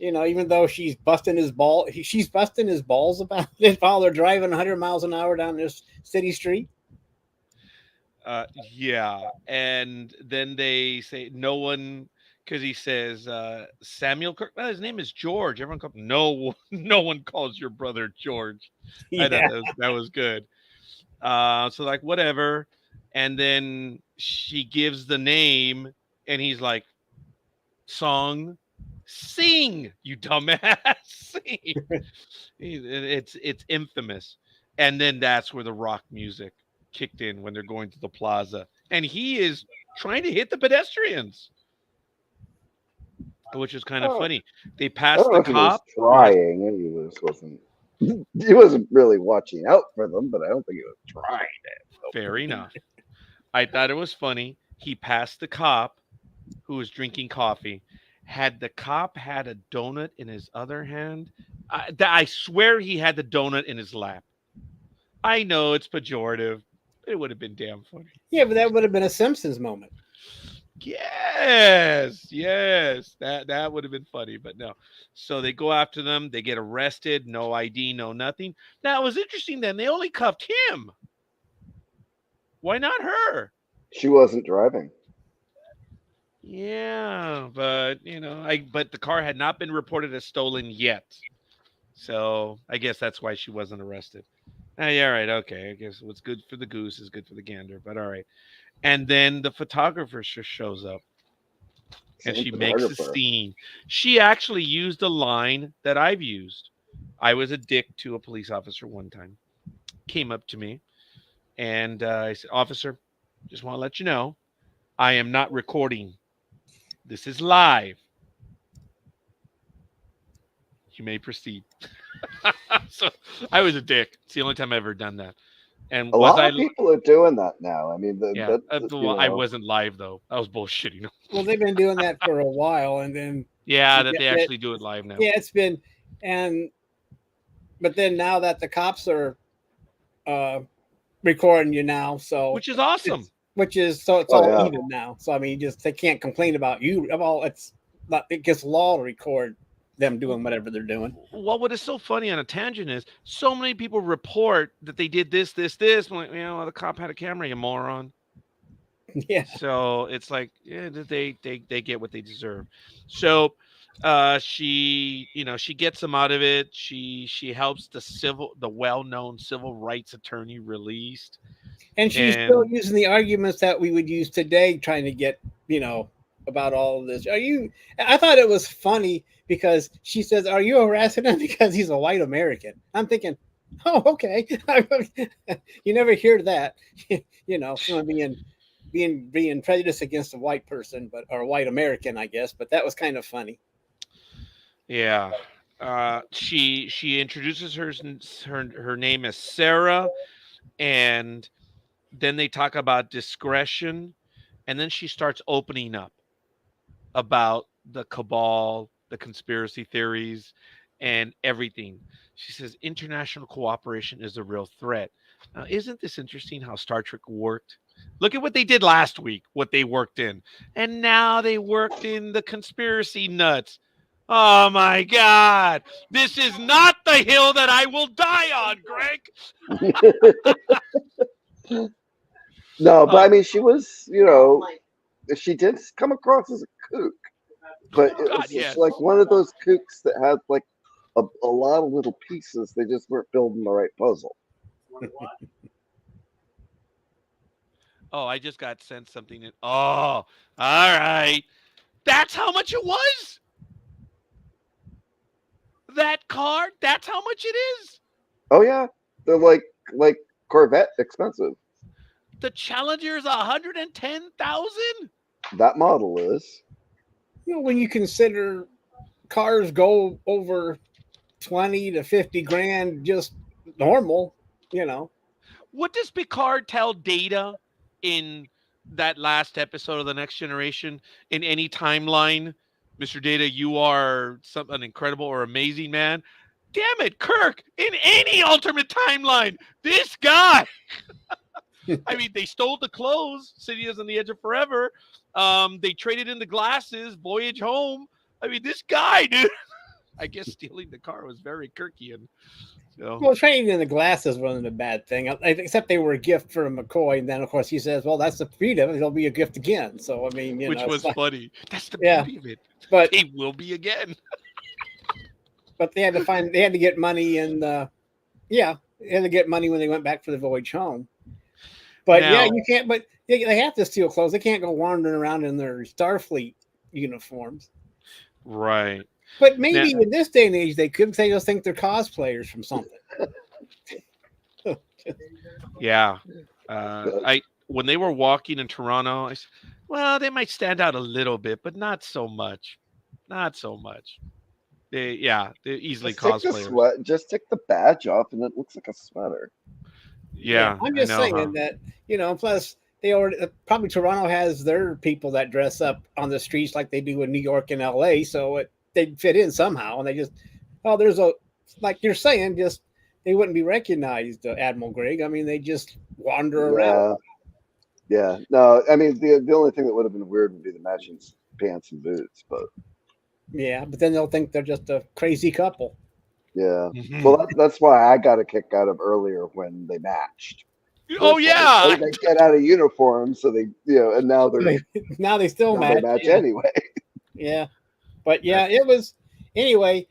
Even though she's busting his balls about it while they're driving 100 miles an hour down this city street. Yeah. And then they say no one, because he says Samuel Kirk. Well, his name is George. Everyone calls no one calls your brother George. Yeah. I thought that was good. So like whatever. And then she gives the name, and he's like, "Song, sing, you dumbass, sing." It's infamous. And then that's where the rock music kicked in when they're going to the plaza, and he is trying to hit the pedestrians, which is kind of Oh, funny. They I passed don't know the if he was cop. trying. He just wasn't. He wasn't really watching out for them, but I don't think he was trying to. Fair enough. I thought it was funny. He passed the cop who was drinking coffee. Had the cop had a donut in his other hand? I swear he had the donut in his lap. I know it's pejorative, but it would have been damn funny. Yeah, but that would have been a Simpsons moment. Yes, that would have been funny, but no. So they go after them. They get arrested. No ID, no nothing. Now it was interesting. Then they only cuffed him. Why not her? She wasn't driving. Yeah, but but the car had not been reported as stolen yet. So I guess that's why she wasn't arrested. Yeah, right. Okay. I guess what's good for the goose is good for the gander, but all right. And then the photographer shows up, and Same she makes a photographer. scene. She actually used a line that I've used. I was a dick to a police officer one time. Came up to me, and I said, "Officer, just want to let you know, I am not recording. This is live." You may proceed. So I was a dick. It's the only time I've ever done that. And A was lot I? of people are doing that now. I mean, Yeah. I know, wasn't live though. I was bullshitting. Well, they've been doing that for a while, and then Yeah, that yeah, they actually do it live now. yeah, it's been, and but then now that the cops are uh, recording you now, so Which is awesome. it's Oh, all yeah. even now. So I mean, they can't complain about you. Well, it's not against law to record them doing whatever they're doing. Well, what is so funny on a tangent is so many people report that they did this, this, this. I'm like, the cop had a camera, you moron. Yeah, So it's like, yeah, they get what they deserve. So she gets them out of it. She helps the well-known civil rights attorney released. and she's still And using the arguments that we would use today, trying to get about all of this. I thought it was funny because she says, "Are you harassing him because he's a white American?" I'm thinking, "Oh, okay." You never hear that, someone being prejudiced against a white person, or a white American, I guess. But that was kind of funny. yeah, she introduces her name as Sarah, and then they talk about discretion, and then she starts opening up about the cabal, the conspiracy theories, and everything. She says international cooperation is a real threat. Now, isn't this interesting how Star Trek worked? Look at what they did last week, what they worked in. And now they worked in the conspiracy nuts. Oh my God. This is not the hill that I will die on, Greg. No, but I Oh, mean, she was, she did come across as a kook, but it God, was just yes. like one of those kooks that had like a lot of little pieces. They just weren't building the right puzzle. Oh, I just got sent something in. Oh, all right. That's how much it was? That car? That's how much it is? Oh yeah, they're like Corvette expensive. The Challenger is 110,000? That model is. When you consider cars go over 20 to 50 grand, just normal, What does Picard tell Data in that last episode of The Next Generation? In any timeline, Mr. Data, you are an incredible or amazing man. Damn it, Kirk! In any alternate timeline, this guy. I mean, they stole the clothes. City is on the edge of forever. They traded in the glasses. Voyage home. I mean, this guy, dude. I guess stealing the car was very Kirkian. So. Well, trading in the glasses wasn't a bad thing, except they were a gift for McCoy. And then, of course, he says, "Well, that's the freedom; it'll be a gift again." So, I mean, Which was funny. That's the yeah, beauty of it. But they will be again. But they had to get money, and they had to get money when they went back for the voyage home. But now, you can't. But they have to steal clothes. They can't go wandering around in their Starfleet uniforms. Right. But maybe in this day and age, they could. They just think they're cosplayers from something. Yeah. When they were walking in Toronto, I said, well, they might stand out a little bit, but not so much. Not so much. They're easily cosplayers. Just take the badge off, and it looks like a sweater. Yeah, I'm just saying that plus they already probably Toronto has their people that dress up on the streets like they do in New York and LA, so they'd fit in somehow, and they just there's like you're saying, just they wouldn't be recognized, Admiral Greg. I mean, they just wander around. Yeah, no, I mean the only thing that would have been weird would be the matching pants and boots, but but then they'll think they're just a crazy couple. Yeah, well, that's why I got a kick out of earlier when they matched. Oh yeah, like, they get out of uniform, so they and now they still match. They match anyway. Yeah, but it was anyway.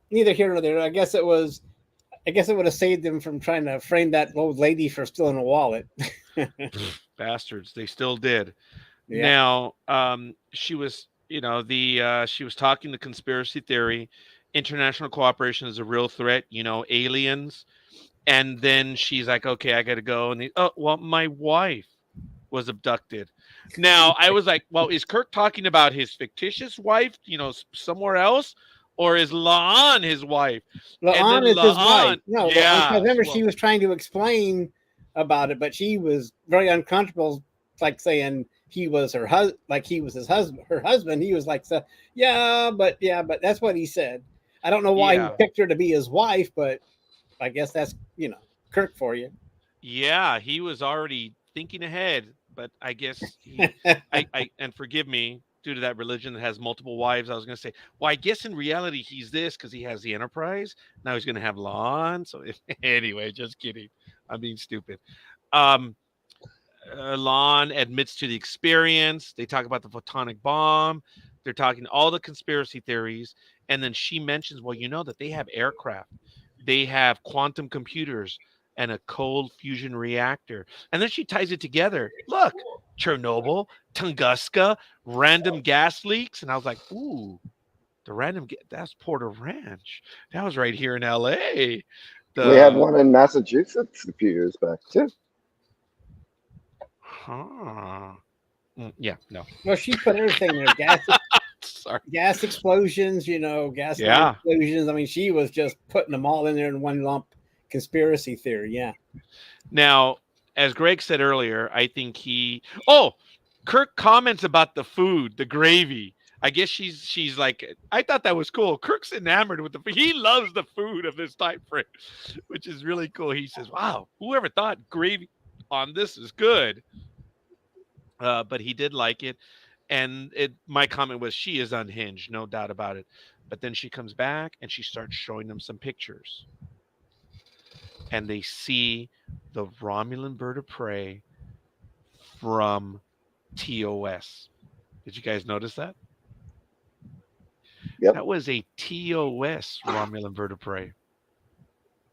Neither here nor there. I guess it would have saved them from trying to frame that old lady for stealing a wallet. Bastards! They still did. Yeah. Now, she was, she was talking the conspiracy theory. International cooperation is a real threat. Aliens. And then she's like, "Okay, I got to go." And my wife was abducted. Now I was like, "Well, is Kirk talking about his fictitious wife? Somewhere else." or is Laan his wife? And then Laan is his wife. Laan, No, I yeah, remember well, she was trying to explain about it, but she was very uncomfortable, like saying he was her husband, like he was his husband, her husband. He was like, so, yeah, but that's what he said. I don't know why he yeah, picked her to be his wife, but I guess that's Kirk for you. yeah, he was already thinking ahead, but I guess and forgive me, due to that religion that has multiple wives, I was going to say, well, I guess in reality he's this because he has the Enterprise. Now he's going to have Lon. So anyway, just kidding. I'm being stupid. Um, Lon admits to the experience. They talk about the photonic bomb. They're talking all the conspiracy theories. And then she mentions, well, that they have aircraft, they have quantum computers, and a cold fusion reactor. And then she ties it together. Look, Chernobyl, Tunguska, random gas leaks. And I was like, ooh, that's Porter Ranch. That was right here in LA. We had The, one in Massachusetts a few years back too. huh. Yeah, no. Well, she put everything there: Sorry. gas explosions, gas line Yeah. explosions. I mean, she was just putting them all in there in one lump. Conspiracy theory, yeah. Now, as Greg said earlier, I think oh, Kirk comments about the food, the gravy. I guess she's like, I thought that was cool. Kirk's enamored with the food. He loves the food of this time frame, which is really cool. He says, wow, whoever thought gravy on this is good? But he did like it. And my comment was, she is unhinged, no doubt about it. But then she comes back and she starts showing them some pictures. And they see the Romulan bird of prey from TOS. Did you guys notice that? Yep. That was a TOS Romulan bird of prey.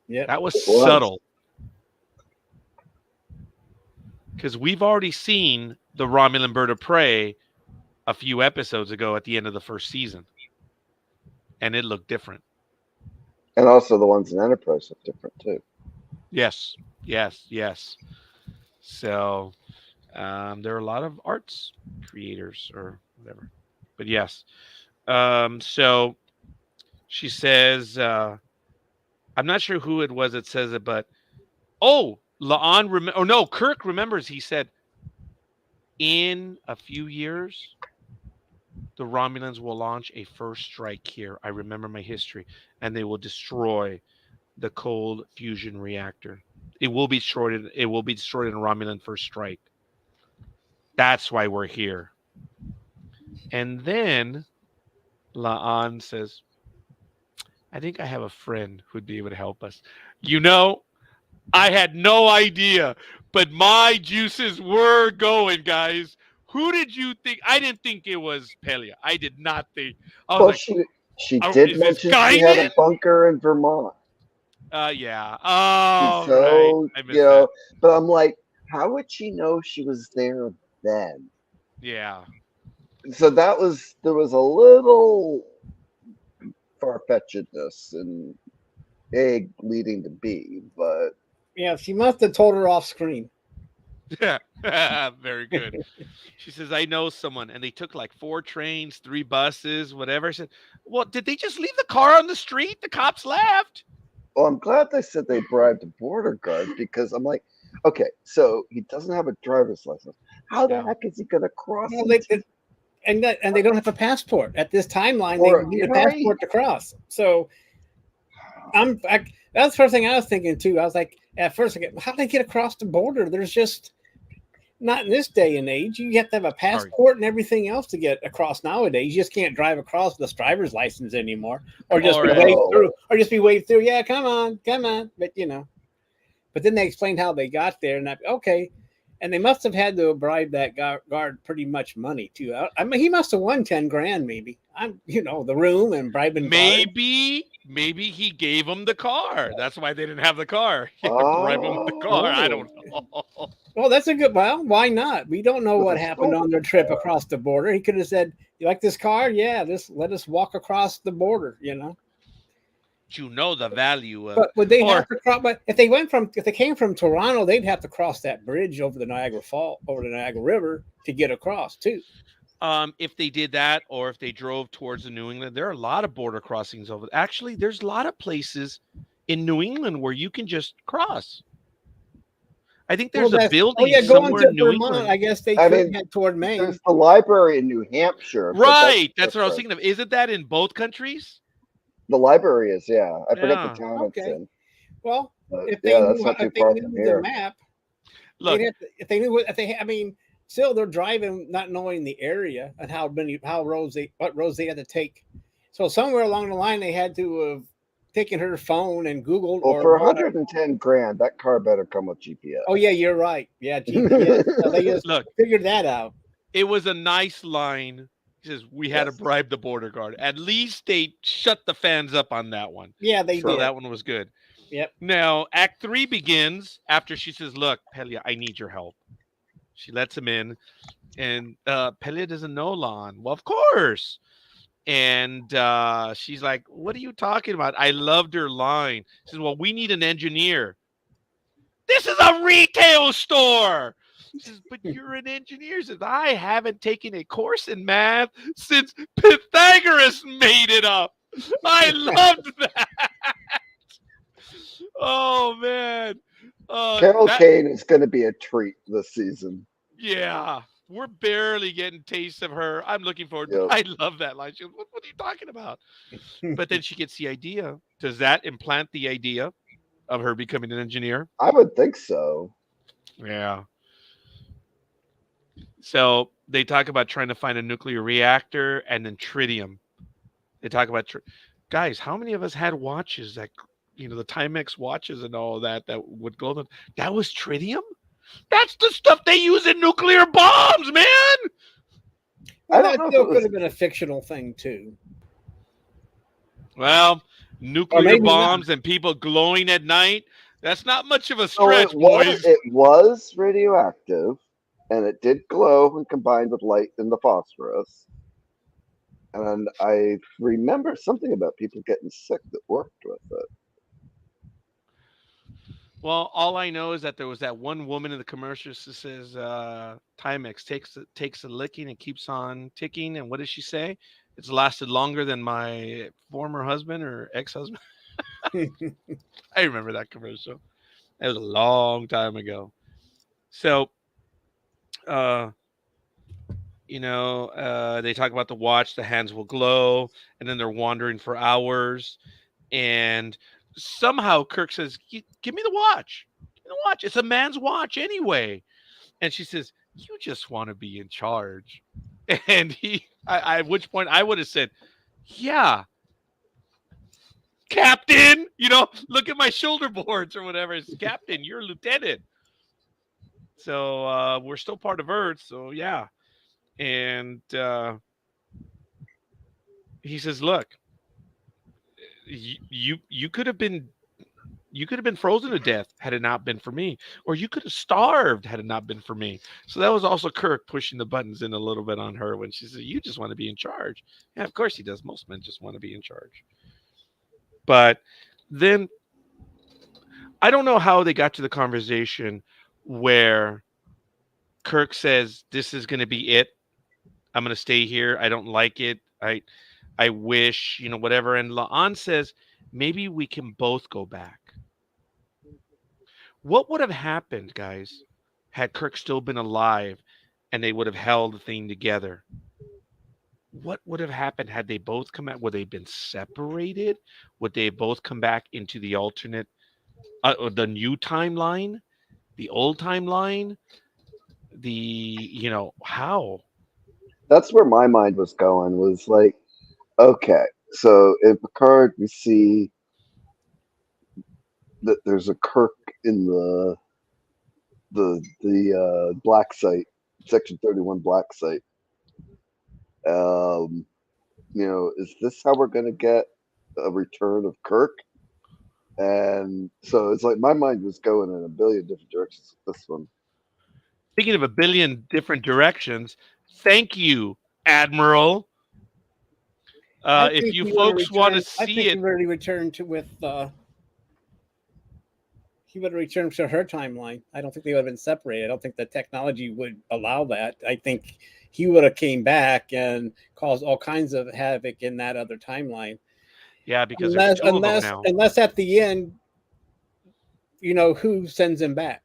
Yeah, That was It was. subtle. Because we've already seen the Romulan bird of prey a few episodes ago at the end of the first season. And it looked different. And also the ones in Enterprise look different too. Yes. So there are a lot of arts creators or whatever. But yes. So she says, I'm not sure who it was that says it, but Kirk remembers. He said, in a few years, the Romulans will launch a first strike here. I remember my history, and they will destroy the cold fusion reactor. It will be destroyed. It will be destroyed in a Romulan first strike. That's why we're here. And then La'an says, I think I have a friend who'd be able to help us. I had no idea, but my juices were going, guys. Who did you think? I didn't think it was Pelia. I did not think. I was Well, like, she did is this mention she had a Guinan? bunker in Vermont. Yeah. Oh, right. So, I missed that. but I'm like, how would she know she was there then? Yeah. So there was a little far-fetchedness in A leading to B, but yeah, she must have told her off screen. Yeah. Very good. She says, I know someone, and they took like 4 trains, 3 buses, whatever. I said, well, did they just leave the car on the street? The cops left. well, I'm glad they said they bribed a border guard because I'm like, okay, so he doesn't have a driver's license. How the heck is he going to cross? Well, and they don't have a passport at this timeline. Or- They need a right. passport to cross. So that's the first thing I was thinking too. I was like, at first, how do they get across the border? There's just not in this day and age. You have to have a passport and everything else to get across nowadays. You just can't drive across with a driver's license anymore, or just be waved through. Yeah, come on. But but then they explained how they got there, and okay. And they must have had to bribe that guard pretty much money too. I mean, he must have won 10 grand, maybe. The room and bribing. Maybe he gave him the car. That's why they didn't have the car. He had to bribe him with the car. I don't know. Well, that's a good. Well, why not? We don't know what happened on their trip across the border. He could have said, "You like this car? Yeah, let us walk across the border." You know the value of. But would they have to cross? But if they came from Toronto, they'd have to cross that bridge over the Niagara River to get across too. If they did that, or if they drove towards the New England, there are a lot of border crossings over. Actually, there's a lot of places in New England where you can just cross. I think Well, there's a that's building yeah. Going somewhere to in New Vermont, England. I guess they I could mean, head toward Maine. there's the library in New Hampshire, but Right. That's what I was different. thinking of. Isn't that in both countries? The library is, yeah. I forget the Yeah. town it's Okay. in, Well, but if they yeah, that's knew not too if they far from knew the here. map, Look, they'd have to, if they knew what if they. I mean, still they're driving not knowing the area and what roads they had to take. So somewhere along the line, they had to have taken her phone and Googled Well, or for bought a. 110 grand, that car better come with Oh GPS. yeah, you're right. Yeah, GPS. So they just look. figured that out. It was a nice line. He says we had to Yes, bribe the border guard. At least they shut the fans up on that one. Yeah, they So did. that one was good. Yep. Now, Act 3 begins after she says, "Look, Pelia, I need your help." She lets him in, and Pelia doesn't know Lon. Well, of course. And she's like, "What are you talking about?" I loved her line. She says, "Well, we need an engineer." This is a retail store. She says, "But you're an engineer." She says, "I haven't taken a course in math since Pythagoras made it up." I loved that. Oh man. Carol That Kane is going to be a treat this season. yeah. We're barely getting tastes of her. I'm looking forward, but Yep. I love that line. She goes, what are you talking about? But then she gets the idea. Does that implant the idea of her becoming an engineer? I would think so. Yeah. So they talk about trying to find a nuclear reactor and then tritium. They talk about guys. How many of us had watches that the Timex watches and all that would go? That was tritium. That's the stuff they use in nuclear bombs, man. Well, I don't that know if still it could was. have been a fictional thing too, Well, or nuclear maybe not. bombs and people glowing at night. That's not much of a So stretch, boys. it was radioactive, and it did glow when combined with light in the phosphorus. And I remember something about people getting sick that worked with it. Well, all I know is that there was that one woman in the commercial who says Timex takes a licking and keeps on ticking. And what does she say? It's lasted longer than my former husband or ex-husband. I remember that commercial. It was a long time ago. So, uh, they talk about the watch. The hands will glow, and then they're wandering for hours. And somehow Kirk says, "Give me the watch. Give me the watch. It's a man's watch anyway." And she says, "You just want to be in charge." And at which point I would have said, "Yeah, Captain. Look at my shoulder boards or whatever. It's Captain. You're a lieutenant. So we're still part of Earth. So yeah." And he says, "Look, you could have been frozen to death had it not been for me, or you could have starved had it not been for me." So that was also Kirk pushing the buttons in a little bit on her when she said, "You just want to be in charge." Yeah, of course he does. Most men just want to be in charge. But then I don't know how they got to the conversation where Kirk says, "This is going to be it. I'm going to stay here. I don't like it. I wish, whatever." And La'an says, "Maybe we can both go back." What would have happened, guys, had Kirk still been alive and they would have held the thing together? What would have happened had they both come out? Would they have been separated? Would they both come back into the alternate, the new timeline, the old timeline? How? That's where my mind was going. Was like, okay, so in Picard we see that there's a Kirk in the black site, Section 31 black site. Is this how we're going to get a return of Kirk? And so it's like my mind was going in a billion different directions with this one. Speaking of a billion different directions, thank you, Admiral. I If think you he would have folks want to returned. I see think he it, would have returned to with. He would have returned to her timeline. I don't think they would have been separated. I don't think the technology would allow that. I think he would have came back and caused all kinds of havoc in that other timeline. Yeah, because there's two of them now. Unless at the end, who sends him back.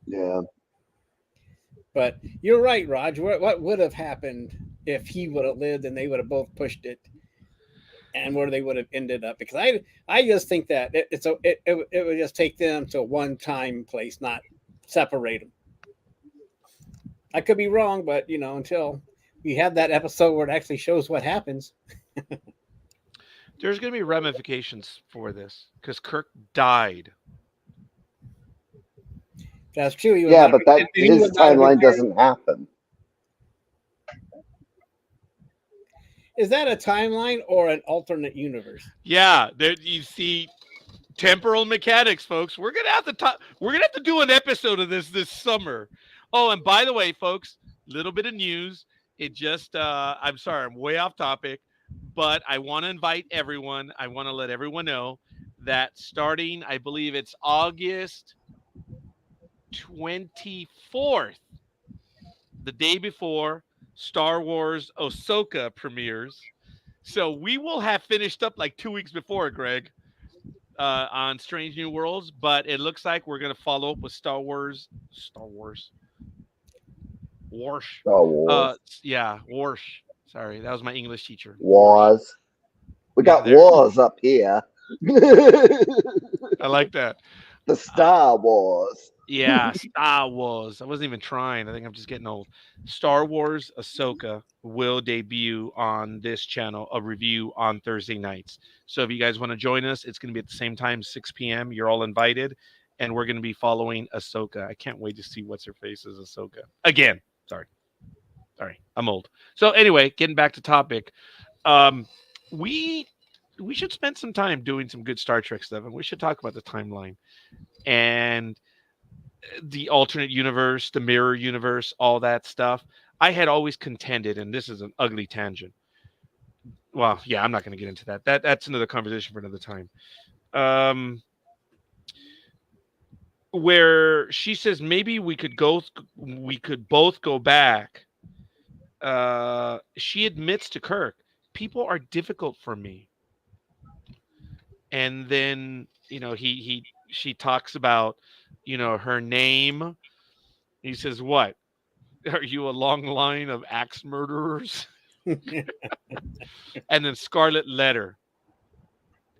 Yeah. But you're right, Raj. What would have happened if he would have lived and they would have both pushed it, and where they would have ended up? Because I just think that it would just take them to one time place, not separate them. I could be wrong, but until we have that episode where it actually shows what happens. There's going to be ramifications for this because Kirk died. That's true. Yeah, but his timeline doesn't happen. Is that a timeline or an alternate universe? Yeah, there you see temporal mechanics, folks. We're gonna have to do an episode of this summer. Oh, and by the way, folks, little bit of news. It just I'm sorry, I'm way off topic, but I want to invite everyone. I want to let everyone know that starting, I believe it's August 24th, the day before Star Wars Ahsoka premieres. So we will have finished up like 2 weeks before, Greg, on Strange New Worlds, but it looks like we're going to follow up with Star Wars. Yeah, Warsh. Sorry, that was my English teacher. Wars. We got wars up here. I like that. The Star Wars. Yeah, Star Wars. I wasn't even trying. I think I'm just getting old. Star Wars Ahsoka will debut on this channel, a review on Thursday nights. So if you guys want to join us, it's going to be at the same time, 6 p.m. You're all invited, and we're going to be following Ahsoka. I can't wait to see what's her face as Ahsoka. Again, sorry, I'm old. So anyway, getting back to topic, we should spend some time doing some good Star Trek stuff, and we should talk about the timeline and the alternate universe, the mirror universe, all that stuff. I had always contended, and this is an ugly tangent. Well, yeah, I'm not going to get into that. That's another conversation for another time. Where she says maybe we could both go back. She admits to Kirk, people are difficult for me. And then, she talks about, her name. He says, what? Are you a long line of axe murderers? And then Scarlet Letter.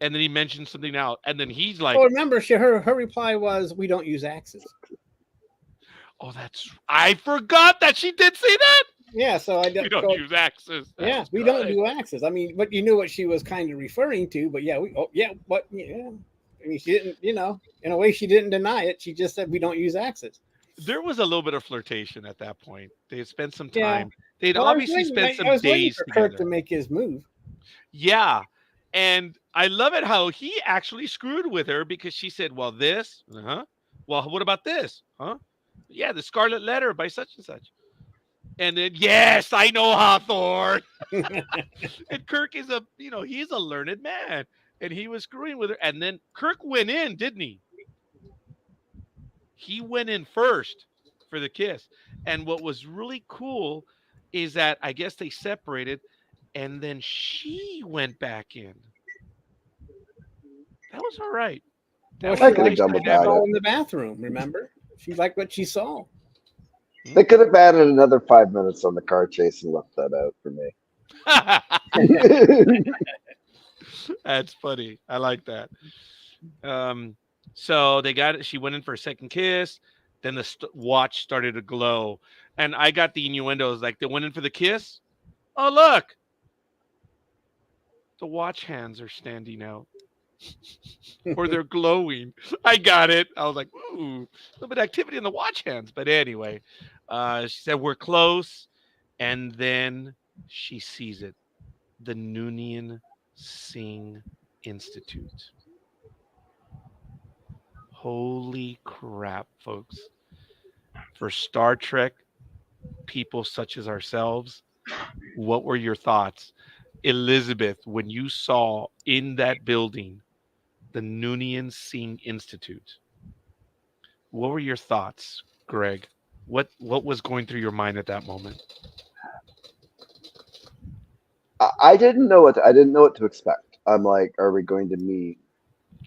And then he mentions something else. And then he's like, well, remember, her reply was, we don't use axes. Oh, I forgot that she did say that. Yeah, so we don't use axes. Yeah, we don't do axes. I mean, but you knew what she was kind of referring to. But yeah, I mean, she didn't, in a way, she didn't deny it. She just said we don't use axes. There was a little bit of flirtation at that point. They had spent some time. Yeah. They'd obviously spent some days for together. Kirk to make his move. Yeah, and I love it how he actually screwed with her because she said, "Well, this, well, what about this, huh? Yeah, the Scarlet Letter by such and such." And then, yes, I know Hawthorne. And Kirk is he's a learned man. And he was screwing with her. And then Kirk went in, didn't he? He went in first for the kiss. And what was really cool is that I guess they separated. And then she went back in. That was all right. Well, she liked in the bathroom, remember? She liked what she saw. They could have added another 5 minutes on the car chase and left that out for me. That's funny. I like that. So they got it. She went in for a second kiss. Then the watch started to glow. And I got the innuendos like they went in for the kiss. Oh, look. The watch hands are standing out. Or they're glowing. I got it. I was like, ooh, a little bit of activity in the watch hands. But anyway, she said, we're close. And then she sees it. The Noonien Singh Institute. Holy crap, folks. For Star Trek people such as ourselves, what were your thoughts? Elizabeth, when you saw in that building the Noonien Singh Institute, what were your thoughts, Greg? What was going through your mind at that moment? I didn't know I didn't know what to expect. I'm like, are we going to meet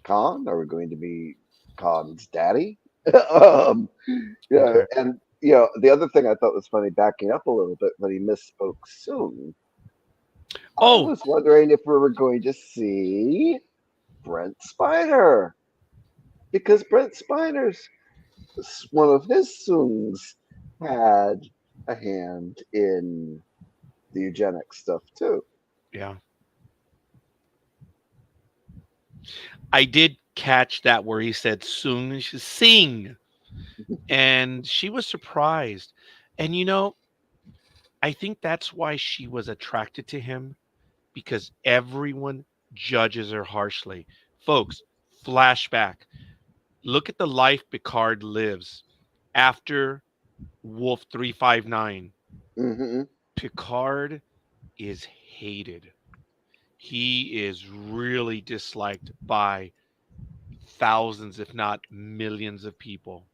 Khan? Are we going to meet Khan's daddy? Okay. And the other thing I thought was funny, backing up a little bit, when he misspoke soon, I Oh, was wondering if we were going to see Brent Spiner, because Brent Spiner's one of his Soongs had a hand in the eugenics stuff too. yeah. I did catch that where he said soon sing, and she was surprised. And I think that's why she was attracted to him, because everyone judges her harshly. Folks, flashback. Look at the life Picard lives after Wolf 359. Hmm. Picard is hated. He is really disliked by thousands, if not millions of people.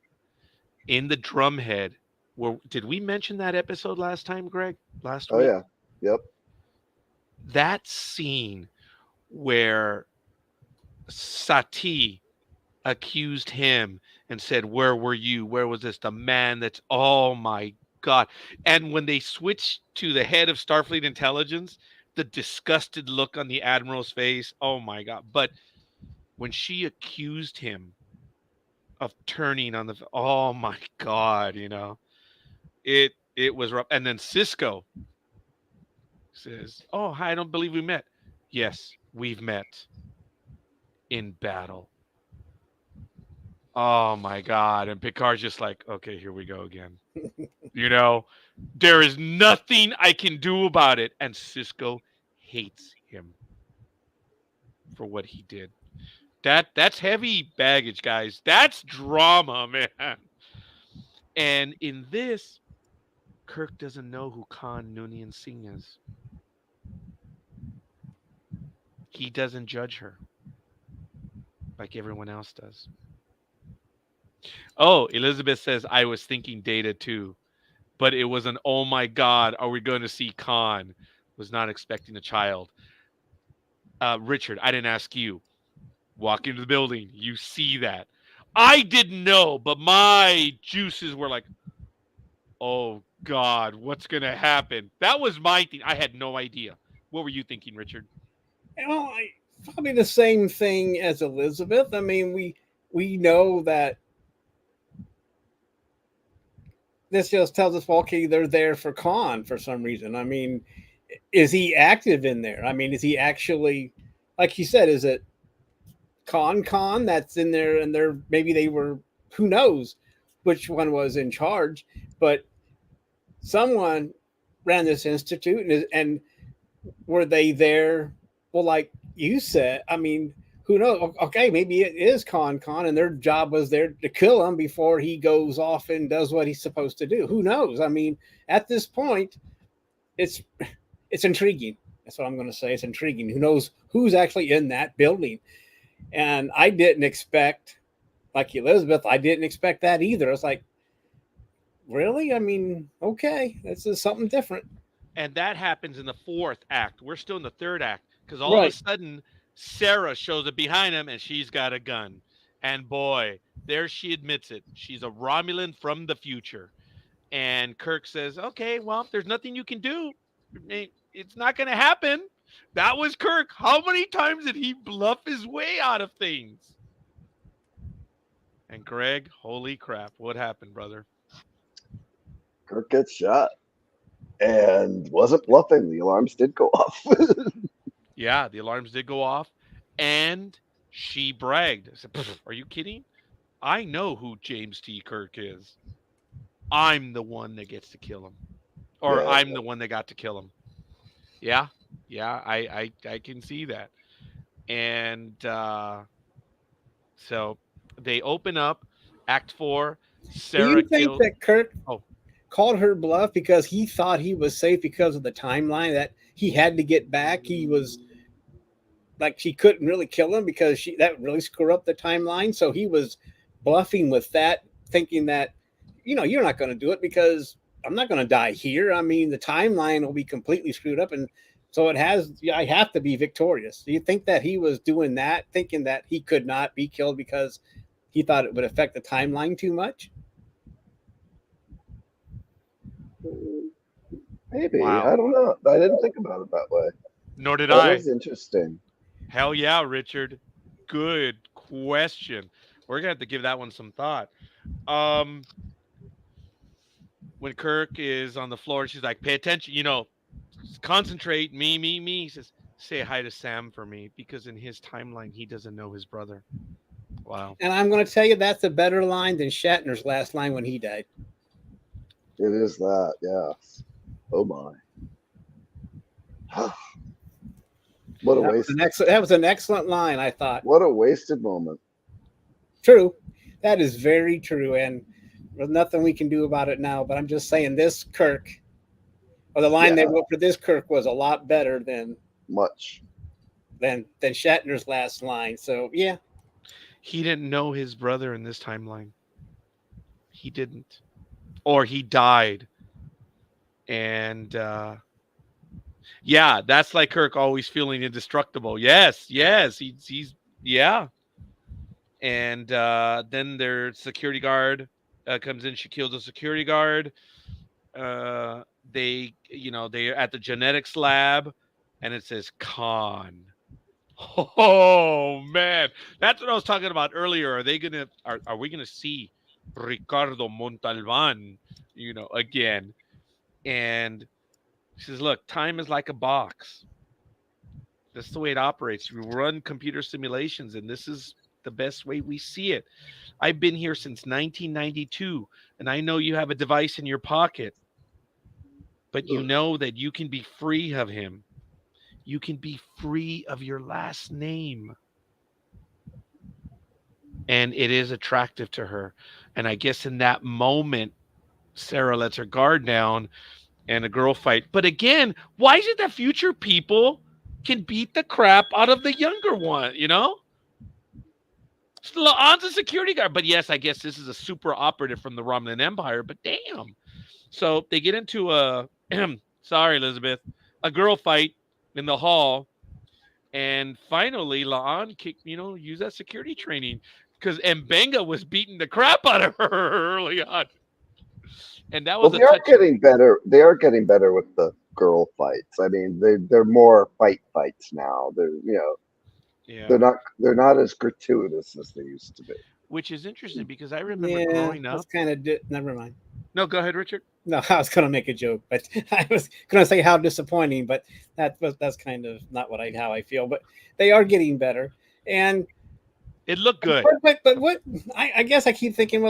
In the Drumhead, where did we mention that episode last time, Greg? Last Oh week? yeah, yep. That scene where Sati accused him and said, "Where were you? Where was this?" The man that's, oh my God. And when they switched to the head of Starfleet Intelligence, the disgusted look on the Admiral's face, oh my God. But when she accused him of turning on oh my God, it was rough. And then Cisco says, "Oh, I don't believe we met." Yes, we've met in battle. Oh my God. And Picard's just like, okay, here we go again. You know, there is nothing I can do about it. And Cisco hates him for what he did. That's heavy baggage, guys. That's drama, man. And in this, Kirk doesn't know who Khan Noonien Singh is. He doesn't judge her like everyone else does. Oh, Elizabeth says I was thinking Data too, but it was an oh my God, are we going to see Khan? Was not expecting a child. Richard, I didn't ask you. Walk into the building, you see that. I didn't know, but my juices were like, oh God, what's gonna happen? That was my thing. I had no idea. What were you thinking, Richard? Probably the same thing as Elizabeth. I mean, we know that this just tells us, well, okay, they're there for Khan for some reason. I mean, is he active in there? I mean, is he actually, like you said, is it Khan that's in there, and they're maybe they were, who knows which one was in charge, but someone ran this institute, and were they there? Well, like you said, I mean, who knows? Okay, maybe it is Khan, and their job was there to kill him before he goes off and does what he's supposed to do. Who knows? I mean, at this point, it's it's intriguing. That's what I'm going to say. It's intriguing. Who knows who's actually in that building? And I didn't expect, like Elizabeth, I didn't expect that either. I was like, really? I mean, okay, this is something different. And that happens in the fourth act. We're still in the third act because all of a Right. sudden Sarah shows up behind him and she's got a gun. And boy, there she admits it. She's a Romulan from the future. And Kirk says, "Okay, well, there's nothing you can do. It's not going to happen." That was Kirk. How many times did he bluff his way out of things? And Greg, holy crap, what happened, brother? Kirk gets shot and wasn't bluffing. The alarms did go off. Yeah, the alarms did go off, and she bragged. I said, "Are you kidding? I know who James T. Kirk is. I'm the one that gets to kill him, or Yeah. I'm the one that got to kill him." Yeah, yeah, I can see that. And so they open up Act Four. Do Sarah you think kills. that Kirk Oh, called her bluff because he thought he was safe because of the timeline that he had to get back? He was like, she couldn't really kill him because that really screwed up the timeline. So he was bluffing with that, thinking that you're not going to do it because I'm not going to die here. I mean, the timeline will be completely screwed up, and so I have to be victorious. Do you think that he was doing that, thinking that he could not be killed because he thought it would affect the timeline too much? Maybe. Wow. I don't know. I didn't think about it that way. Nor did That I. is interesting. Hell yeah, Richard. Good question. We're gonna have to give that one some thought. Um, when Kirk is on the floor, she's like, "Pay attention, concentrate. Me, me, me." He says, "Say hi to Sam for me," because in his timeline, he doesn't know his brother. Wow. And I'm going to tell you that's a better line than Shatner's last line when he died. It is that, yes. Oh my. What a waste. That was an excellent line, I thought. What a wasted moment. True. That is very true. And there's nothing we can do about it now. But I'm just saying this Kirk, or the line they wrote for this Kirk was a lot better than Shatner's last line. So, yeah. He didn't know his brother in this timeline. He didn't. Or he died. And yeah, that's like Kirk always feeling indestructible. Yes, he's yeah. And then their security guard comes in. She kills a security guard. They're at the genetics lab, and it says Khan. Oh man, that's what I was talking about earlier. Are we gonna see Ricardo Montalban, again? And she says, "Look, time is like a box. That's the way it operates. We run computer simulations, and this is the best way we see it. I've been here since 1992, and I know you have a device in your pocket, but you know that you can be free of him. You can be free of your last name." And it is attractive to her. And I guess in that moment, Sarah lets her guard down and a girl fight. But again, why is it that future people can beat the crap out of the younger one, La'an's a security guard. But yes, I guess this is a super operative from the Romulan Empire, but damn. So they get into a, sorry, Elizabeth, a girl fight in the hall. And finally, La'an used that security training because Mbenga was beating the crap out of her early on. And that was they are getting better. They are getting better with the girl fights. I mean, they're more fights now. They're not as gratuitous as they used to be. Which is interesting because I remember growing up. Never mind. No, go ahead, Richard. No, I was going to make a joke, but I was going to say how disappointing, but that's kind of not how I feel. But they are getting better, and it looked good. But what I guess I keep thinking,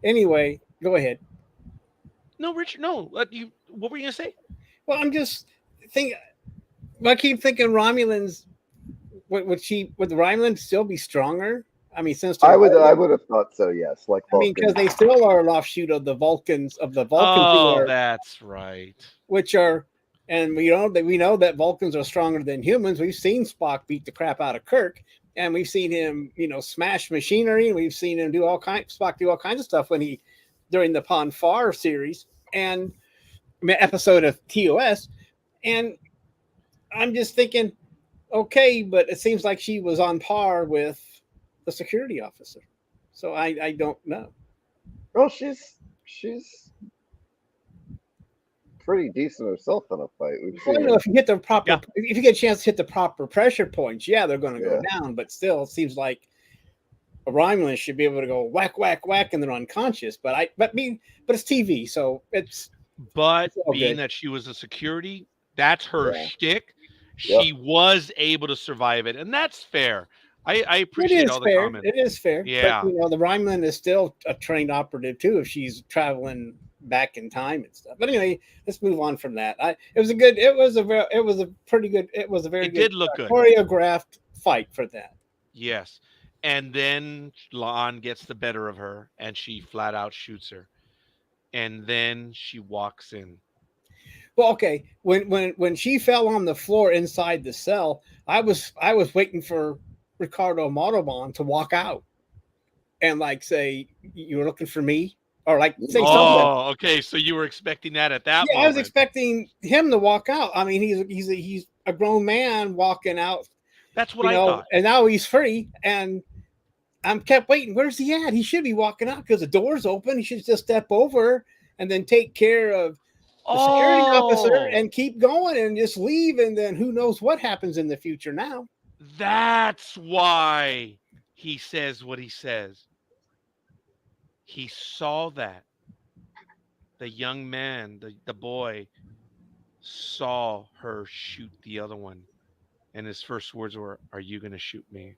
anyway, go ahead. No, Richard, no. What were you going to say? Well, I'm just thinking. I keep thinking Romulans. Would Romulans still be stronger? I mean, since I would have thought so. Yes, like Vulcans. Because they still are an offshoot of the Vulcans. Oh, that's right. Which are, and we know that Vulcans are stronger than humans. We've seen Spock beat the crap out of Kirk, and we've seen him, smash machinery, and we've seen him Spock do all kinds of stuff during the Pon farr series and episode of TOS, and I'm just thinking, okay, but it seems like she was on par with the security officer, so I don't know. Well, she's pretty decent herself in a fight. If you hit the proper, if you get a chance to hit the proper pressure points, they're going to go down. But still, it seems like a Romulan should be able to go whack, whack, whack, and they're unconscious. But it's TV, so it's. But being that she was a security, that's her shtick. She was able to survive it, and that's fair. I appreciate all the comments. It is fair. Yeah. But, the Romulan is still a trained operative too if she's traveling back in time and stuff. But anyway, let's move on from that. It was a very good choreographed fight for that. Yes. And then La'an gets the better of her and she flat out shoots her. And then she walks in. Well, okay. When she fell on the floor inside the cell, I was waiting for Ricardo Montalban to walk out and say, "You were looking for me," or like say something. Mhm. Oh, okay. So you were expecting that at that Yeah, I was moment. expecting him to walk out. I mean, he's a grown man walking out, That's what I thought. and now he's free. And I'm kept waiting. Where's he at? He should be walking out because the door's open. He should just step over and then take care of the security officer Oh, and keep going and just leave. And then who knows what happens in the future now? that's why he says what he says. He saw that. The young man, the boy, saw her shoot the other one. And his first words were, "Are you going to shoot me?"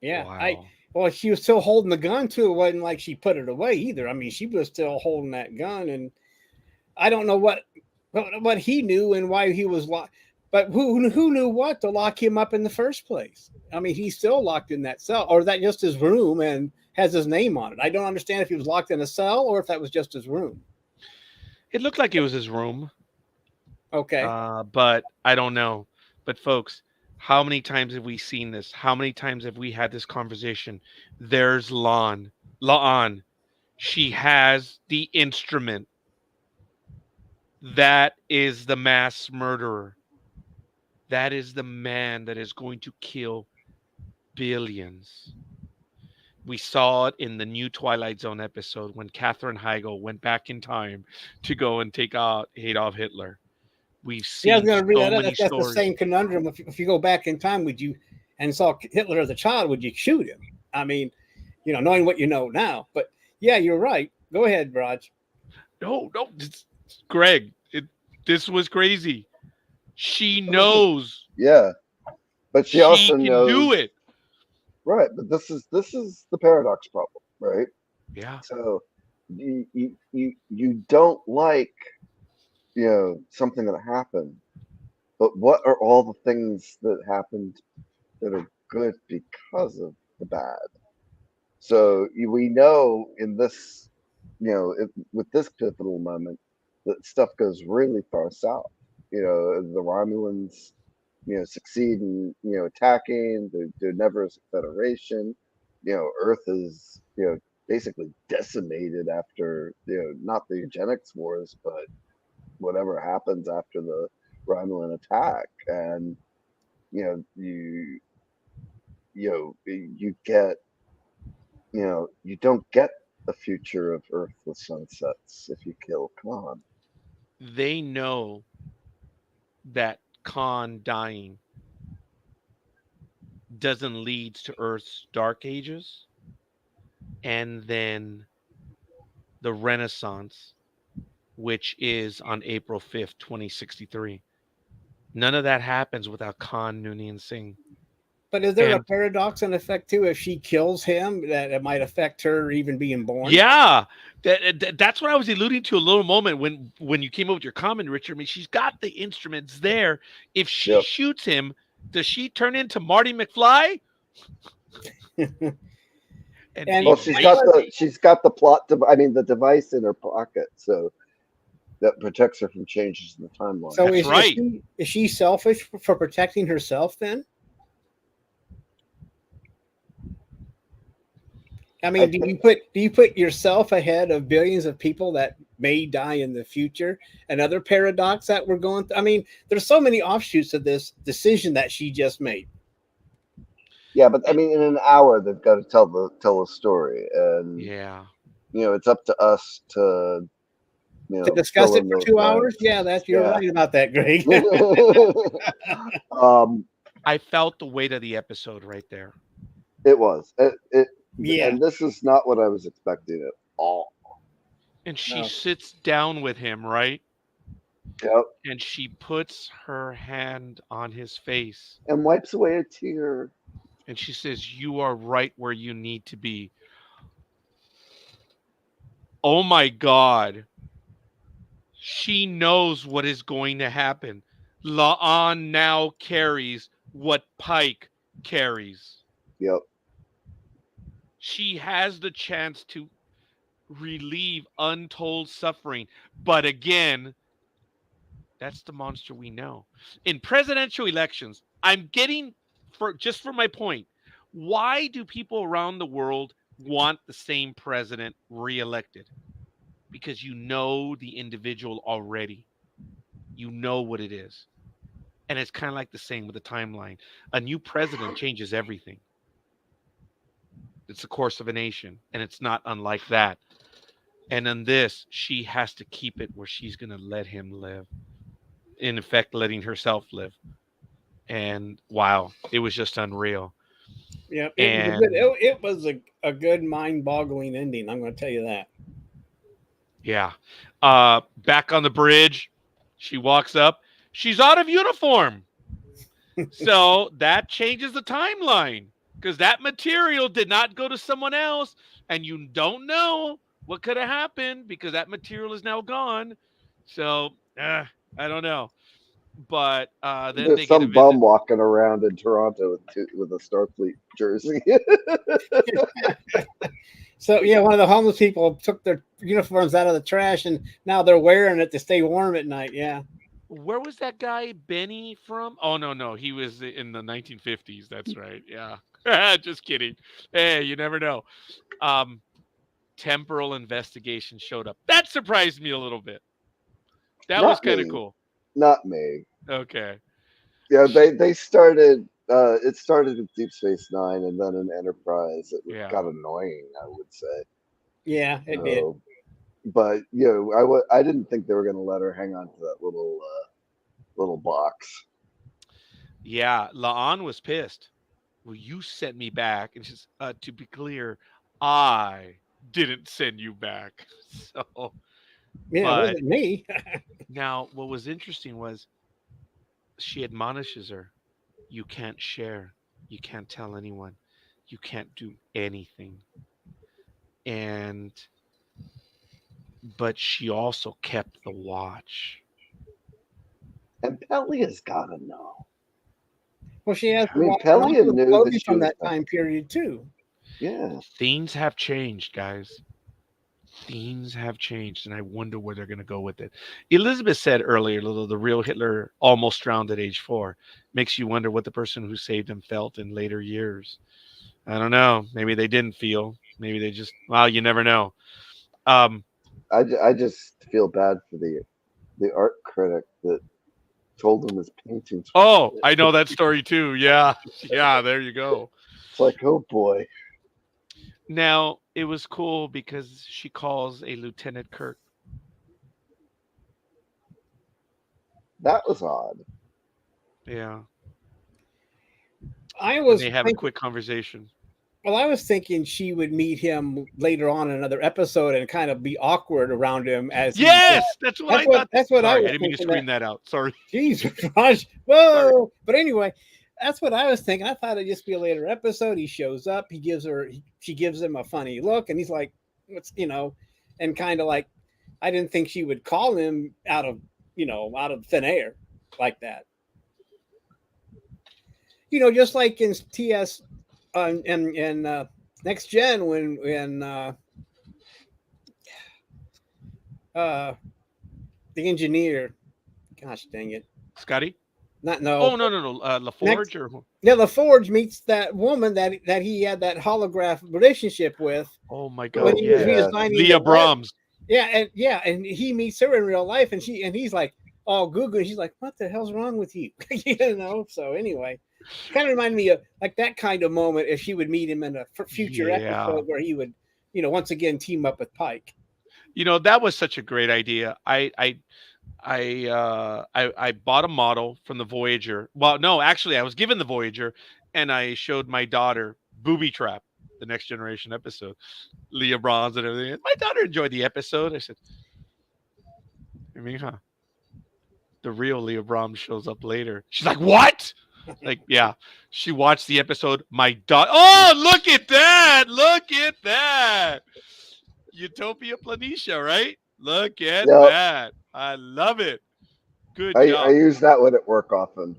Yeah, Wow. well, she was still holding the gun too. It wasn't like she put it away either. I mean, she was still holding that gun, and I don't know what he knew and why he was locked. But who knew what to lock him up in the first place? I mean, he's still locked in that cell, or is that just his room and has his name on it? I don't understand if he was locked in a cell or if that was just his room. It looked like it was his room, Okay, but I don't know. But folks, how many times have we seen this? How many times have we had this conversation? There's La'an. She has the instrument. That is the mass murderer. That is the man that is going to kill billions. We saw it in the new Twilight Zone episode when Katherine Heigl went back in time to go and take out Adolf Hitler. We've yeah, I was seen going to read so that. many That's the stories. same conundrum. If you go back in time, would you and saw Hitler as a child, would you shoot him? I mean, knowing what you know now. But yeah, you're right. Go ahead, Raj. No, no, Greg, this was crazy. She But this is knows yeah, but she she also can do knows it. right. But this is the paradox problem, right? Yeah, So you don't like something that happened, but what are all the things that happened that are good because of the bad? So we know in this, with this pivotal moment, that stuff goes really far south. The Romulans, succeed in attacking. There never is a federation. Earth is basically decimated after not the eugenics wars, but whatever happens after the Romulan attack, and you you get you don't get a future of Earth with sunsets if you kill Khan. they know that Khan dying doesn't lead to Earth's dark ages and then the Renaissance, which is on April 5th, 2063. None of that happens without Khan Noonien Singh. But is there a And paradox in effect too? If she kills him, that it might affect her even being born. yeah, that's what I was alluding to a little moment when you came up with your comment, Richard. I mean, she's got the instruments there. If she Yep. shoots him, does she turn into Marty McFly and And be Well, race? she's got the plot. I mean, the device in her pocket, so that protects her from changes in the timeline. so That's right. is she selfish for protecting herself then? I I mean, think, do you put yourself ahead of billions of people that may die in the future? Another paradox that we're going through. I mean, there's so many offshoots of this decision that she just made. yeah, but I mean, in an hour they've got to tell a story, and Yeah. it's up to us to To discuss fill it in for those 2 hours, blanks. yeah, that's you're Yeah. right about that, Greg. um, I felt the weight of the episode right there. it was Yeah, and this is not what I was expecting at all. And she no. sits down with him, right? Yep. And she puts her hand on his face And wipes away a tear. and she says, "You are right where you need to be." Oh my God. She knows what is going to happen. La'an now carries what Pike carries. Yep. She has the chance to relieve untold suffering. But again, that's the monster we know. In presidential elections, I'm getting for just for my point, why do people around the world want the same president reelected because you know the individual already. You know what it is. And it's kind of like the same with the timeline. A new president changes everything. It's the course of a nation, and it's not unlike that. And in this, she has to keep it where she's going to let him live. In effect, letting herself live. And wow, it was just unreal. Yeah, it was a good. And It was a good mind-boggling ending. I'm going to tell you that. yeah, back on the bridge, she walks up. She's out of uniform. So that changes the timeline because that material did not go to someone else, and you don't know what could have happened because that material is now gone. So I don't know, but then There's they get a some bum visit. walking around in Toronto with a Starfleet jersey. So yeah, one of the homeless people took their uniforms out of the trash, and now they're wearing it to stay warm at night. Yeah, Where was that guy Benny from? Oh no, he was in the 1950s. That's right. Yeah, just kidding. Hey, you never know. Um, Temporal investigation showed up. That surprised me a little bit. That was Not kind of me. cool. Not me. Okay. Yeah, they started. It started with Deep Space Nine, and then in Enterprise, it got Yeah. annoying. I would say. yeah, it did. So, but I didn't think they were going to let her hang on to that little box. Yeah. Laan was pissed. Well, you sent me back. And she's, to be clear, I didn't send you back. So, Yeah, it but wasn't me. now what was interesting was she admonishes her. You can't share. You can't tell anyone. You can't do anything. And, but she also kept the watch. And Pelia's got to know. Well, she has I to mean, watch. Her Pelia uncle was knew that floating she from was that back. time period too. Yeah. Things have changed, guys. Things have changed, and I wonder where they're going to go with it. Elizabeth said earlier, little the real Hitler almost drowned at age 4. Makes you wonder what the person who saved him felt in later years. I don't know. Maybe they didn't feel. Maybe they just. Well, you never know. Um. I just feel bad for the art critic that told him his paintings were Oh, shit. I know that story too. Yeah, yeah. There you go. It's like, oh boy, Now it was cool because she calls a Lieutenant Kirk. that was odd. Yeah, I and was they have a thinking, quick conversation. well, I was thinking she would meet him later on in another episode and kind of be awkward around him as he. Yes, that's what I thought. That's what I Sorry, I was didn't mean to thinking. That scream that out. Sorry. Jesus, Raj, Sorry. whoa! But anyway, that's what I was thinking. I thought it'd just be a later episode. He shows up. He gives her. She gives him a funny look, and he's like, "What's And kind of like, I didn't think she would call him out of thin air like that. Just like in TS and Next Gen when uh the engineer, gosh dang it, Scotty? not no Oh no. next LaForge or yeah, LaForge meets that woman that he had that holograph relationship with oh my when God, Oh he was yes, yeah, redesigning the Leah web. Brahms. And he meets her in real life, and he's like all googly. She's like, "What the hell's wrong with you?" So anyway, kind of reminded me of like that kind of moment if she would meet him in a future Yeah, episode where he would, once again team up with Pike. that was such a great idea. I bought a model from the Voyager. Well, no, actually, I was given the Voyager, and I showed my daughter Booby Trap, the Next Generation episode, Leah Brahms and everything. And my daughter enjoyed the episode. I said, I mean, huh? The real Leah Brahms shows up later. She's like, what? Like, yeah, she watched the episode. My daughter. Oh, look at that! Look at that! Utopia Planitia, right? Look at yeah. that. I love it. Good I job. use that one at work often.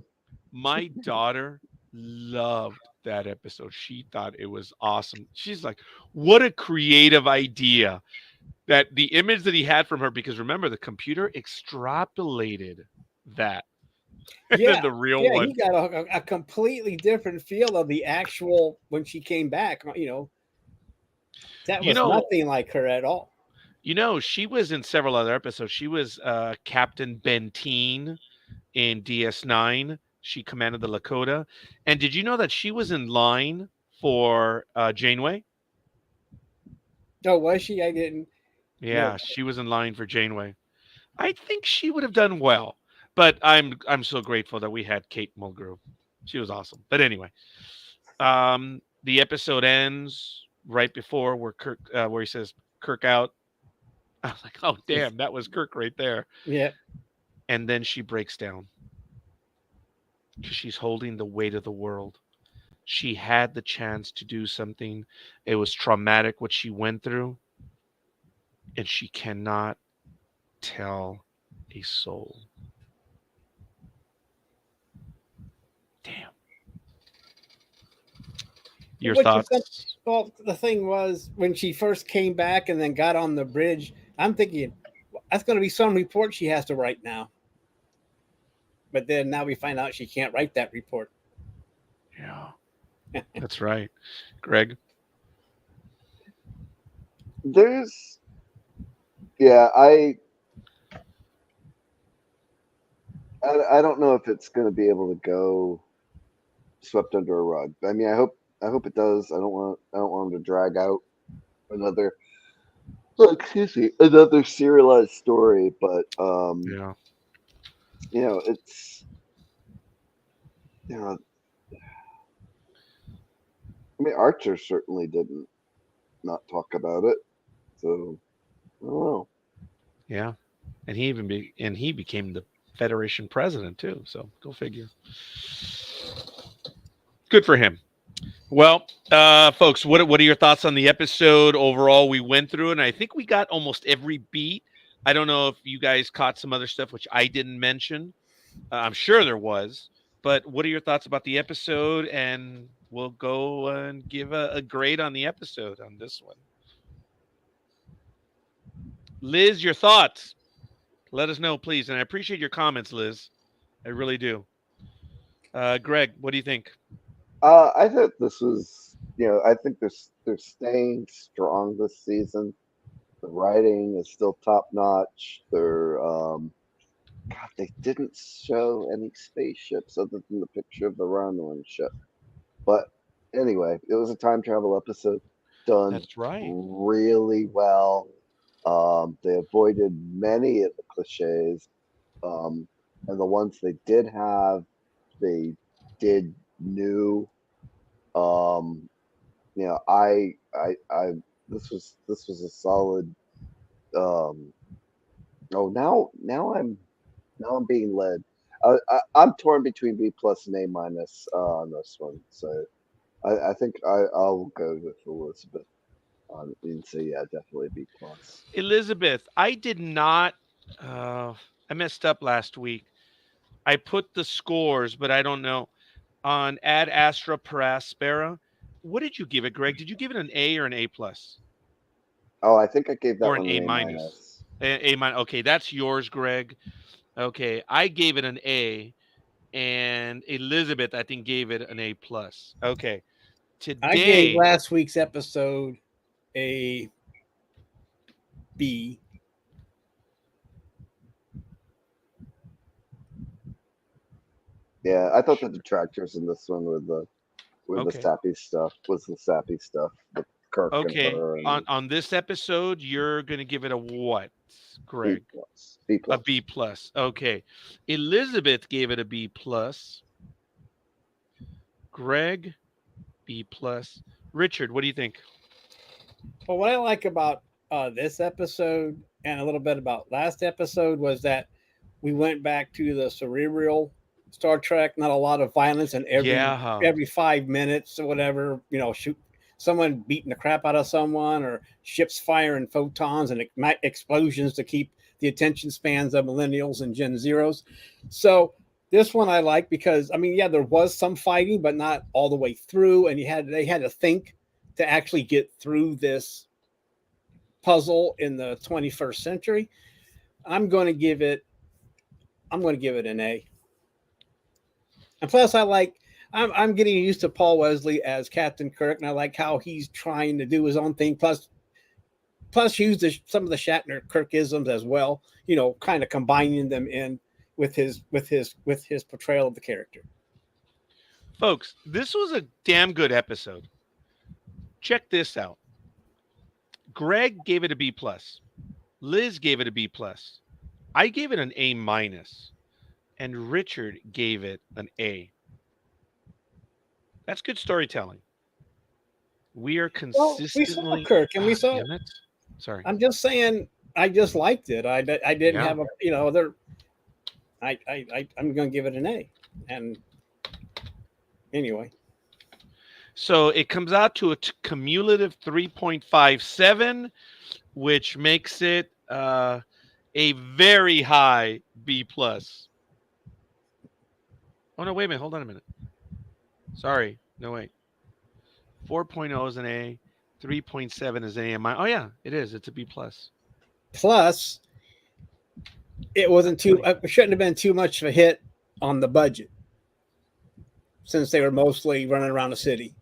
My daughter loved that episode. She thought it was awesome. She's like, what a creative idea. That the image that he had from her, because remember, the computer extrapolated that. And then Yeah, the real yeah, one. he got a completely different feel of the actual when she came back. That You was know, nothing like her at all. she was in several other episodes. She was Captain Benteen in DS9. She commanded the Lakota. And did you know that she was in line for Janeway? Oh, was she? I didn't know Yeah, that. she was in line for Janeway. I think she would have done well, but I'm so grateful that we had Kate Mulgrew. She was awesome. But anyway, the episode ends right before where he says Kirk out. I was like, oh damn, that was Kirk right there. Yeah. And then she breaks down because she's holding the weight of the world. She had the chance to do something. It was traumatic what she went through, and she cannot tell a soul. Damn. Your Which is thoughts? well, the thing was when she first came back and then got on the bridge, I'm thinking that's going to be some report she has to write now. But then now we find out she can't write that report. Yeah, that's right. Greg? There's, yeah, I don't know if it's going to be able to go swept under a rug. I mean, I hope it does. I don't want them to drag out another, excuse me, another serialized story. But Yeah. it's you know, I mean, Archer certainly didn't not talk about it. So I don't know. Yeah. And he became the Federation president too. So go figure. Good for him. Well, folks, what are your thoughts on the episode overall? We went through it, and I think we got almost every beat. I don't know if you guys caught some other stuff which I didn't mention. I'm sure there was, but what are your thoughts about the episode? And we'll go and give a grade on the episode on this one. Liz, your thoughts? Let us know, please. And I appreciate your comments, Liz. I really do. Greg, what do you think? I thought this was, I think they're staying strong this season. The writing is still top notch. God, they didn't show any spaceships other than the picture of the Romulan ship. But anyway, it was a time travel episode done That's right. really well. They avoided many of the cliches, and the ones they did have, they did new. Um, I this was a solid. Um, oh, now I'm being led. I'm torn between B plus and A minus on this one, so I think I'll go with Elizabeth and say yeah, definitely B plus. Elizabeth, I did not. Uh, I messed up last week. I put the scores, but I don't know on Ad Astra Paraspera. What did you give it, Greg? Did you give it an A or an A plus Oh, I think I gave that or an one A an A minus? minus. A minus. Okay, that's yours, Greg. Okay, I gave it an A, and Elizabeth, I think, gave it an A plus. Okay, I gave today, last week's episode a B. Yeah, I thought the detractors in this one were the okay, sappy stuff. Was the sappy stuff with Kirk and okay. her On and on this episode, you're gonna give it a what, B Greg? plus. B A plus. B plus. Okay. Elizabeth gave it a B plus. Greg, B plus. Richard, what do you think? Well, what I like about this episode and a little bit about last episode was that we went back to the cerebral Star Trek. Not a lot of violence, and Yeah. every 5 minutes or whatever, shoot someone beating the crap out of someone, or ships firing photons and explosions to keep the attention spans of millennials and Gen Zeros. So this one I like because yeah, there was some fighting, but not all the way through, and they had to think to actually get through this puzzle in the 21st century. I'm going to give it. I'm going to give it an A. And plus, I'm getting used to Paul Wesley as Captain Kirk, and I like how he's trying to do his own thing. Plus use some of the Shatner Kirkisms as well. You know, kind of combining them in with his portrayal of the character. Folks, this was a damn good episode. Check this out. Greg gave it a B plus. Liz gave it a B plus. I gave it an A minus, and Richard gave it an A. That's good storytelling. We are Well, we saw consistently. Kirk, and we saw. Damn it. Sorry. I'm just saying, I just liked it. I didn't Yeah. have a, you know, there. I'm going to give it an A, and anyway. So it comes out to a cumulative 3.57, which makes it a very high B plus. Oh no! Wait a minute. Hold on a minute. Sorry. No wait. 4.0 is an A. 3.7 is an A. Oh yeah, it is. It's a B plus. Plus, it wasn't too. It shouldn't have been too much of a hit on the budget, since they were mostly running around the city.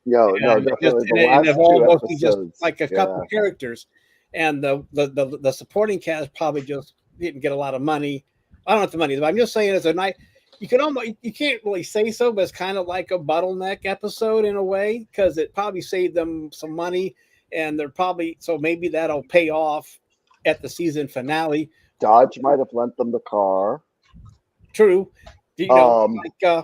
No, And definitely. and The last it all two mostly just episodes, like a couple characters, and the supporting cast probably just didn't get a lot of money. I don't know what the money is, but I'm just saying it's a night. You can't really say so, but it's kind of like a bottleneck episode in a way, because it probably saved them some money, and they're probably, so maybe that'll pay off at the season finale. Dodge might have lent them the car. True. You know,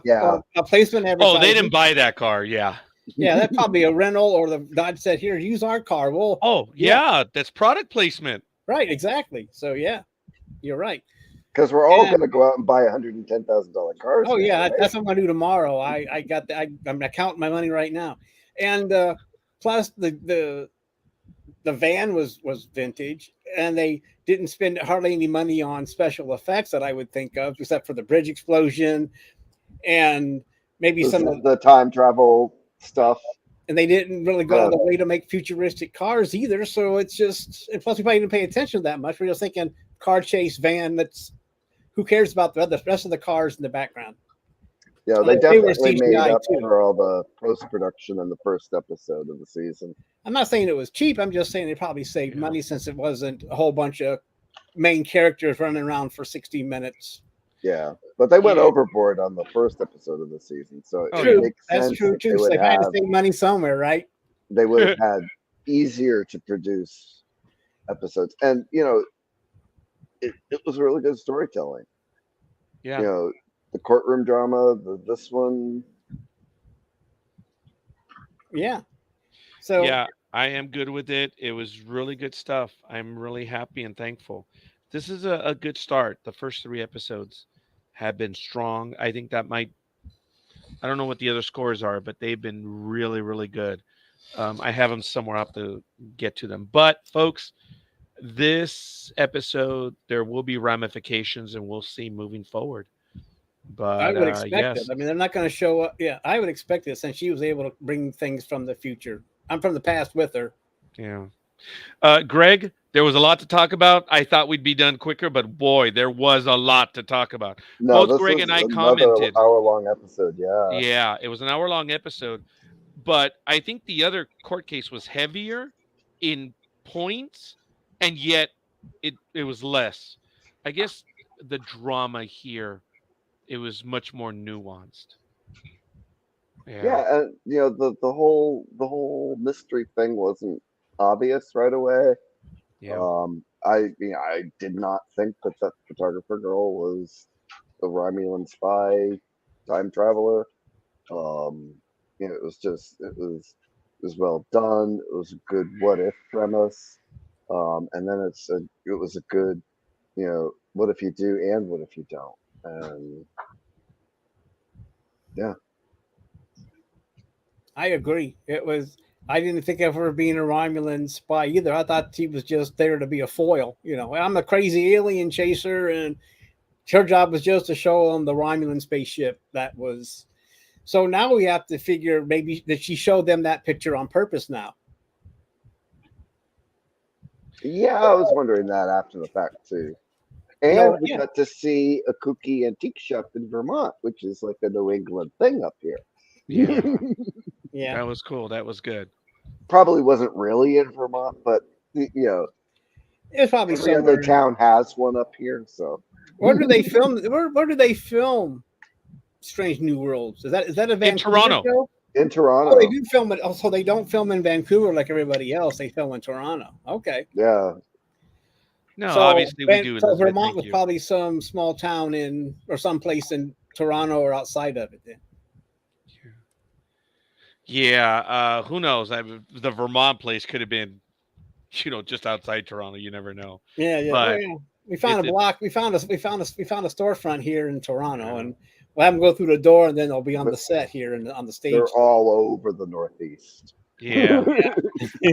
yeah. A placement advertising. Oh, they didn't buy that car. Yeah. Yeah, that's probably a rental, or the Dodge said, "Here, use our car." Well, Oh, yeah. That's product placement. right, exactly. So yeah, you're right. Because we're all going to go out and buy $110,000 cars. Oh now, yeah, right? that's what I'm gonna do tomorrow. I got that. I'm counting my money right now, and plus the van was vintage, and they didn't spend hardly any money on special effects that I would think of, except for the bridge explosion, and maybe some of the time travel stuff. And they didn't really go out of the way to make futuristic cars either. So it's just, and plus we probably didn't pay attention to that much. We're just thinking car chase van. Who cares about the rest of the cars in the background? Yeah, they definitely made up for all the post-production in the first episode of the season. I'm not saying it was cheap. I'm just saying they probably saved money, since it wasn't a whole bunch of main characters running around for 60 minutes. Yeah, but they went overboard on the first episode of the season, so it makes sense. That's true too. So they had to save money somewhere, right? They would have had easier to produce episodes, and it was really good storytelling. Yeah, the courtroom drama, this one. Yeah. So yeah, I am good with it. It was really good stuff. I'm really happy and thankful. This is a good start. The first 3 episodes have been strong. I think that I don't know what the other scores are, but they've been really, really good. I have them somewhere. I have to get to them. But folks, this episode, there will be ramifications, and we'll see moving forward. But I would expect it. I mean, they're not going to show up. Yeah, I would expect it, since she was able to bring things from the future. I'm from the past with her. Yeah. Greg, there was a lot to talk about. I thought we'd be done quicker, but boy, there was a lot to talk about. No, both Greg and I commented. Hour-long episode, yeah. Yeah, it was an hour-long episode, but I think the other court case was heavier in points, and yet it was less. I guess the drama here, it was much more nuanced. Yeah, and the whole mystery thing wasn't obvious right away. Yeah. I did not think that photographer girl was a Romulan spy, time traveler. It was well done. It was a good what if premise. And then it was a good, what if you do and what if you don't, and yeah. I agree. I didn't think of her being a Romulan spy either. I thought she was just there to be a foil. I'm a crazy alien chaser, and her job was just to show them the Romulan spaceship. So now we have to figure maybe that she showed them that picture on purpose now. Yeah, I was wondering that after the fact too. And we yeah, got to see a kooky antique shop in Vermont, which is like a New England thing up here. Yeah, yeah. that was cool. That was good. Probably wasn't really in Vermont, but It's probably every other somewhere. town has one up here. So Where do they film? Where do they film Strange New Worlds? Is that a In Vancouver Toronto. show? in Oh, they Toronto, do film it. Oh, so they don't film in Vancouver like everybody else. They film in Toronto. Okay. yeah, No, So, obviously we do, so Elizabeth. Vermont Thank was you. probably some small town in or some place in Toronto or outside of it. Then. Yeah, who knows? The Vermont place could have been, just outside Toronto. You never know. Yeah, yeah. Oh, But yeah. We found a it block. We found a storefront here in Toronto, yeah. and we'll have them go through the door, and then they'll be on but the set here and on the they're stage. all over the Northeast. Yeah.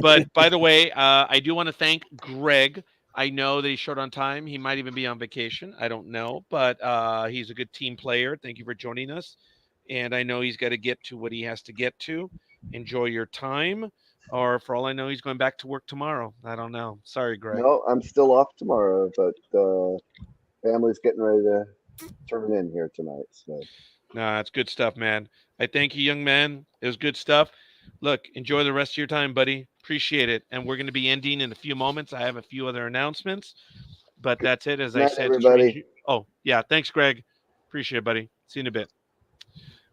But by the way, I do want to thank Greg. I know that he's short on time. He might even be on vacation. I don't know, but he's a good team player. Thank you for joining us. And I know he's got to get to what he has to get to. Enjoy your time. Or for all I know, he's going back to work tomorrow. I don't know. Sorry, Greg. No, I'm still off tomorrow, but family's getting ready to turn in here tonight. So Nah, it's good stuff, man. I thank you, young man. It was good stuff. Look, enjoy the rest of your time, buddy. Appreciate it. And we're going to be ending in a few moments. I have a few other announcements, but that's it. As good I night, said, everybody. Oh, yeah. Thanks, Greg. Appreciate it, buddy. See you in a bit.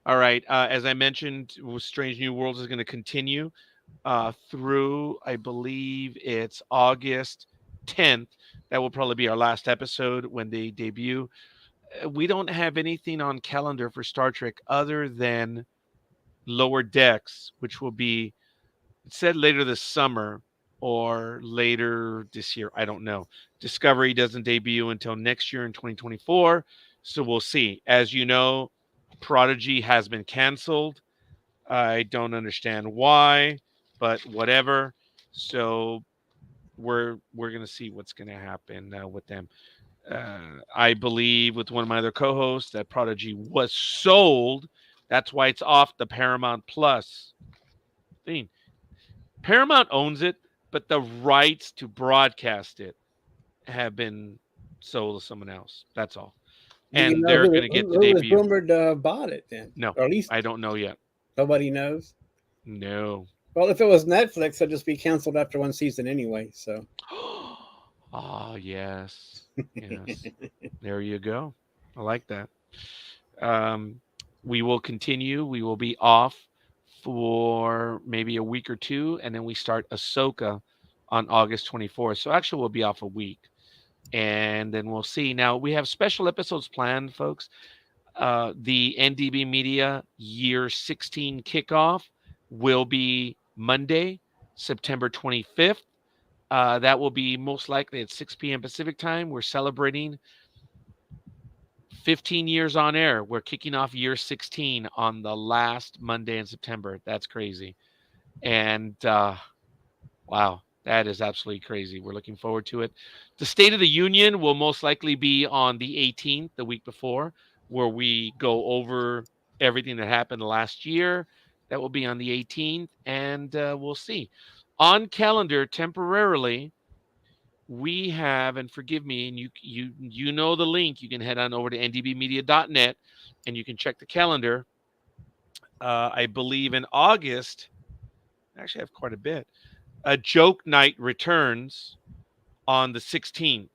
All right. As I mentioned, Strange New Worlds is going to continue through, I believe it's August 10th. That will probably be our last episode when they debut. We don't have anything on calendar for Star Trek other than Lower Decks, which will be, it said later this summer or later this year. I don't know. Discovery doesn't debut until next year in 2024. So we'll see. As you know, Prodigy has been canceled. I don't understand why, but whatever. So we're gonna see what's gonna happen with them. I believe with one of my other co-hosts that Prodigy was sold. That's why it's off the Paramount Plus thing. Paramount owns it, but the rights to broadcast it have been sold to someone else. That's all. Do you And know they're going to get the who was debut. rumored to bought it then? No, Or at least I don't know yet. nobody knows. No. Well, if it was Netflix, it'd just be canceled after one season anyway. So Ah, yes. Yes. There you go. I like that. Um, we will continue. We will be off for maybe a week or two, and then we start Ahsoka on August 24th. So actually, we'll be off a week, and then we'll see. Now we have special episodes planned, folks. The NDB Media Year 16 kickoff will be Monday, September 25th. That will be most likely at 6 p.m. Pacific time. We're celebrating 15 years on air. We're kicking off year 16 on the last Monday in September. That's crazy. And wow, that is absolutely crazy. We're looking forward to it. The State of the Union will most likely be on the 18th, the week before, where we go over everything that happened last year. That will be on the 18th, and we'll see. On calendar temporarily, we have, and forgive me, and you know the link. You can head on over to ndbmedia.net, and you can check the calendar. I believe in August, actually, I have quite a bit. A Joke Night returns on the 16th.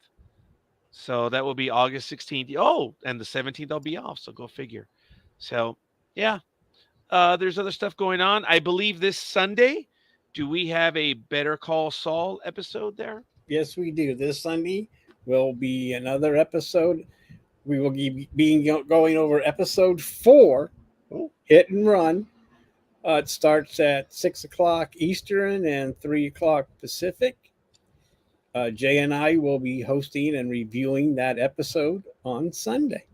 So that will be August 16th. Oh, and the 17th I'll be off. So go figure. So yeah, there's other stuff going on. I believe this Sunday, do we have a Better Call Saul episode there? yes, we do. This Sunday will be another episode. We will be going over episode 4, Oh. Hit and Run. It starts at 6 o'clock Eastern and 3 o'clock Pacific. Jay and I will be hosting and reviewing that episode on Sunday.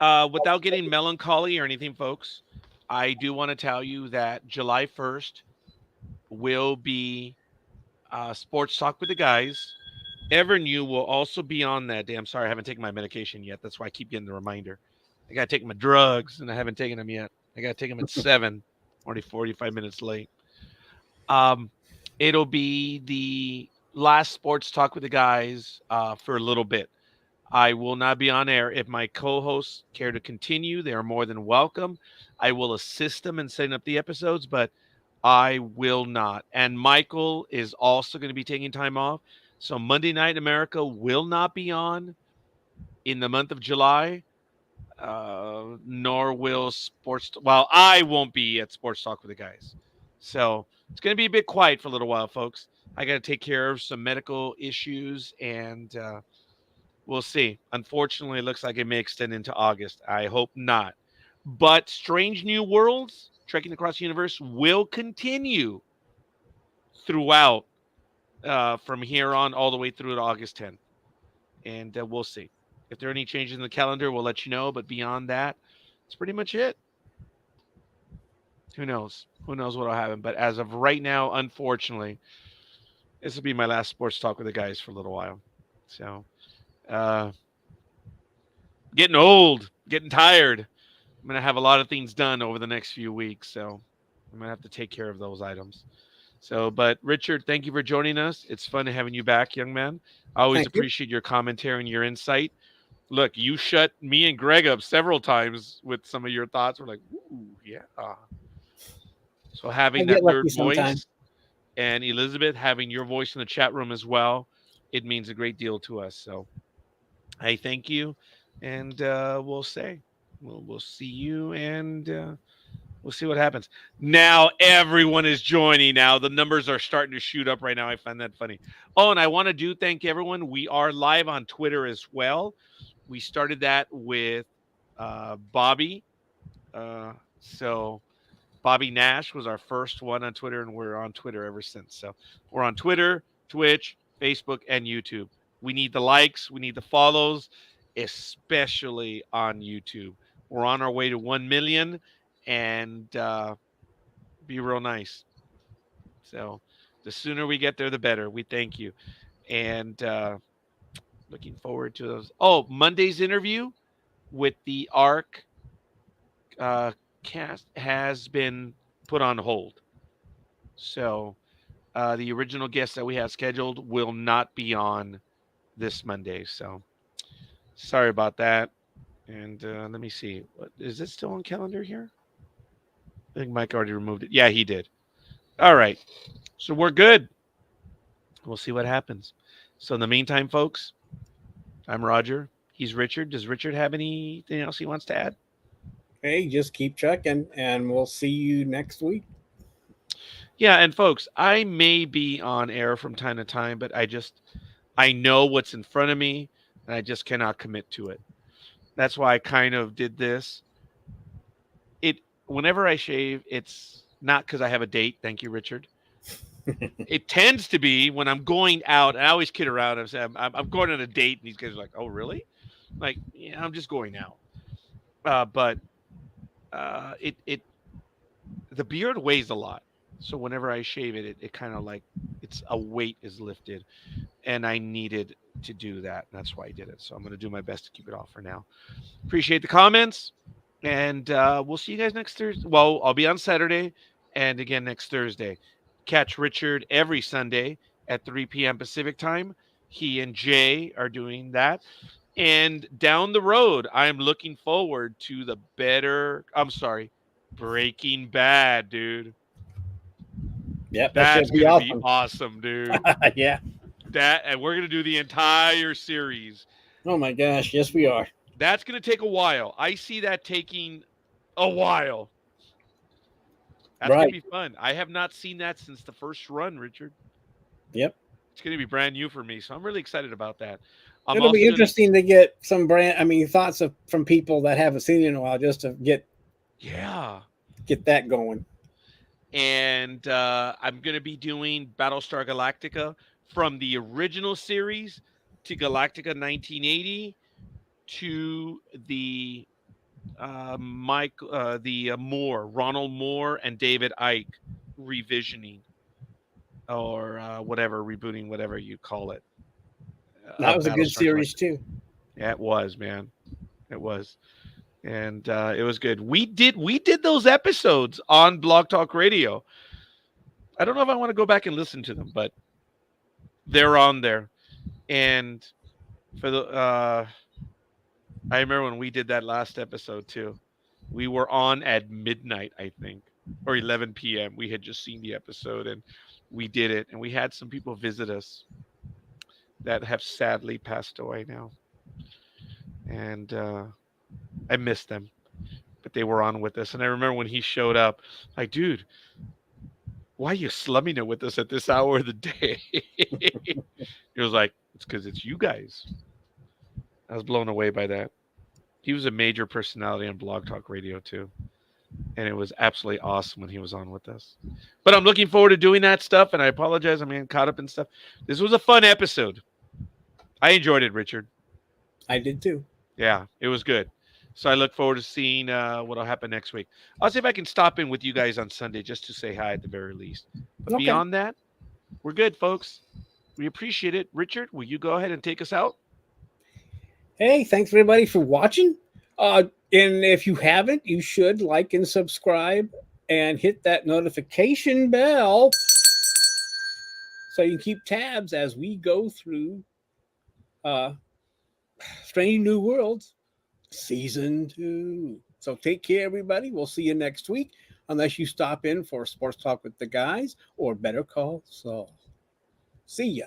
Without getting melancholy or anything, folks, I do want to tell you that July 1st will be Sports Talk with the Guys. Evernew will also be on that day. I'm sorry, I haven't taken my medication yet. That's why I keep getting the reminder. I got to take my drugs, and I haven't taken them yet. I got to take them at 7, already 45 minutes late. It'll be the last sports talk with the guys for a little bit. I will not be on air. If my co-hosts care to continue, they are more than welcome. I will assist them in setting up the episodes, but I will not. And Michael is also going to be taking time off. So Monday Night in America will not be on in the month of July, nor will Sports. Well, I won't be at Sports Talk with the guys. So it's going to be a bit quiet for a little while, folks. I got to take care of some medical issues and we'll see. Unfortunately, it looks like it may extend into August. I hope not. But Strange New Worlds, Trekking Across the Universe, will continue throughout from here on all the way through to August 10th. And we'll see. If there are any changes in the calendar, we'll let you know. But beyond that, it's pretty much it. Who knows? Who knows what will happen? But as of right now, unfortunately, this will be my last sports talk with the guys for a little while. So, getting old, getting tired. I'm going to have a lot of things done over the next few weeks. So, I'm going to have to take care of those items. So, but Richard, thank you for joining us. It's fun having you back, young man. I always Thank you. appreciate your commentary and your insight. Look, you shut me and Greg up several times with some of your thoughts. We're like, ooh, yeah. So I having get that lucky third sometimes. voice and Elizabeth having your voice in the chat room as well, it means a great deal to us. So I thank you, and we'll see you, and we'll see what happens. Now everyone is joining. Now the numbers are starting to shoot up right now. I find that funny. Oh, and I want to thank everyone. We are live on Twitter as well. We started that with Bobby. So Bobby Nash was our first one on Twitter, and we're on Twitter ever since. So we're on Twitter, Twitch, Facebook, and YouTube. We need the likes, we need the follows, especially on YouTube. We're on our way to 1 million, and be real nice. So the sooner we get there, the better. We thank you. And looking forward to those. Oh, Monday's interview with the ARC cast has been put on hold. So the original guest that we had scheduled will not be on this Monday. So sorry about that. And let me see. Is this still on calendar here? I think Mike already removed it. Yeah, he did. All right. So we're good. We'll see what happens. So in the meantime, folks, I'm Roger. He's Richard. Does Richard have anything else he wants to add? Hey, just keep checking, and we'll see you next week. Yeah, and folks, I may be on air from time to time, but I know what's in front of me, and I just cannot commit to it. That's why I kind of did this. Whenever I shave, it's not because I have a date. Thank you, Richard. It tends to be when I'm going out, and I always kid around. I say I'm going on a date, and these guys are like, "Oh, really?" Like, yeah, I'm just going out. But it the beard weighs a lot, so whenever I shave it, it kind of like it's a weight is lifted, and I needed to do that. And that's why I did it. So I'm going to do my best to keep it off for now. Appreciate the comments, and we'll see you guys next Thursday. Well, I'll be on Saturday, and again next Thursday. Catch Richard every Sunday at 3 p.m. Pacific time. He and Jay are doing that. And down the road, I'm looking forward to Breaking Bad, dude. Yep, that That's should be going to be awesome. awesome, dude. Yeah. And we're going to do the entire series. Oh my gosh, yes we are. That's going to take a while. I see that taking a while. That's going to Right. be fun. I have not seen that since the first run, Richard. Yep. It's going to be brand new for me, so I'm really excited about that. I'm It'll also be gonna, interesting to get some thoughts from people that haven't seen it in a while, just to get that going. And I'm going to be doing Battlestar Galactica from the original series to Galactica 1980 to the Ronald Moore and David Icke revisioning or whatever, rebooting, whatever you call it. That was a good Battlestar series Galactica. too. Yeah, it was, man. It was. And it was good. We did those episodes on Blog Talk Radio. I don't know if I want to go back and listen to them, but they're on there. And for the I remember when we did that last episode too. We were on at midnight, I think, or 11 p.m. We had just seen the episode and we did it, and we had some people visit us that have sadly passed away now, and I miss them, but they were on with us. And I remember when he showed up, like, dude, why are you slumming it with us at this hour of the day? He was like, it's because it's you guys. I was blown away by that. He was a major personality on Blog Talk Radio too, and it was absolutely awesome when he was on with us. But I'm looking forward to doing that stuff, and I apologize, I'm getting caught up in stuff. This was a fun episode. I enjoyed it, Richard. I did too. Yeah, it was good. So I look forward to seeing what'll happen next week. I'll see if I can stop in with you guys on Sunday just to say hi at the very least. But Okay. beyond that, we're good, folks. We appreciate it. Richard, will you go ahead and take us out? Hey, thanks everybody for watching. And if you haven't, you should like and subscribe and hit that notification bell so you can keep tabs as we go through Strange New Worlds Season 2. So take care, everybody. We'll see you next week, unless you stop in for Sports Talk with the Guys or Better Call Saul. See ya.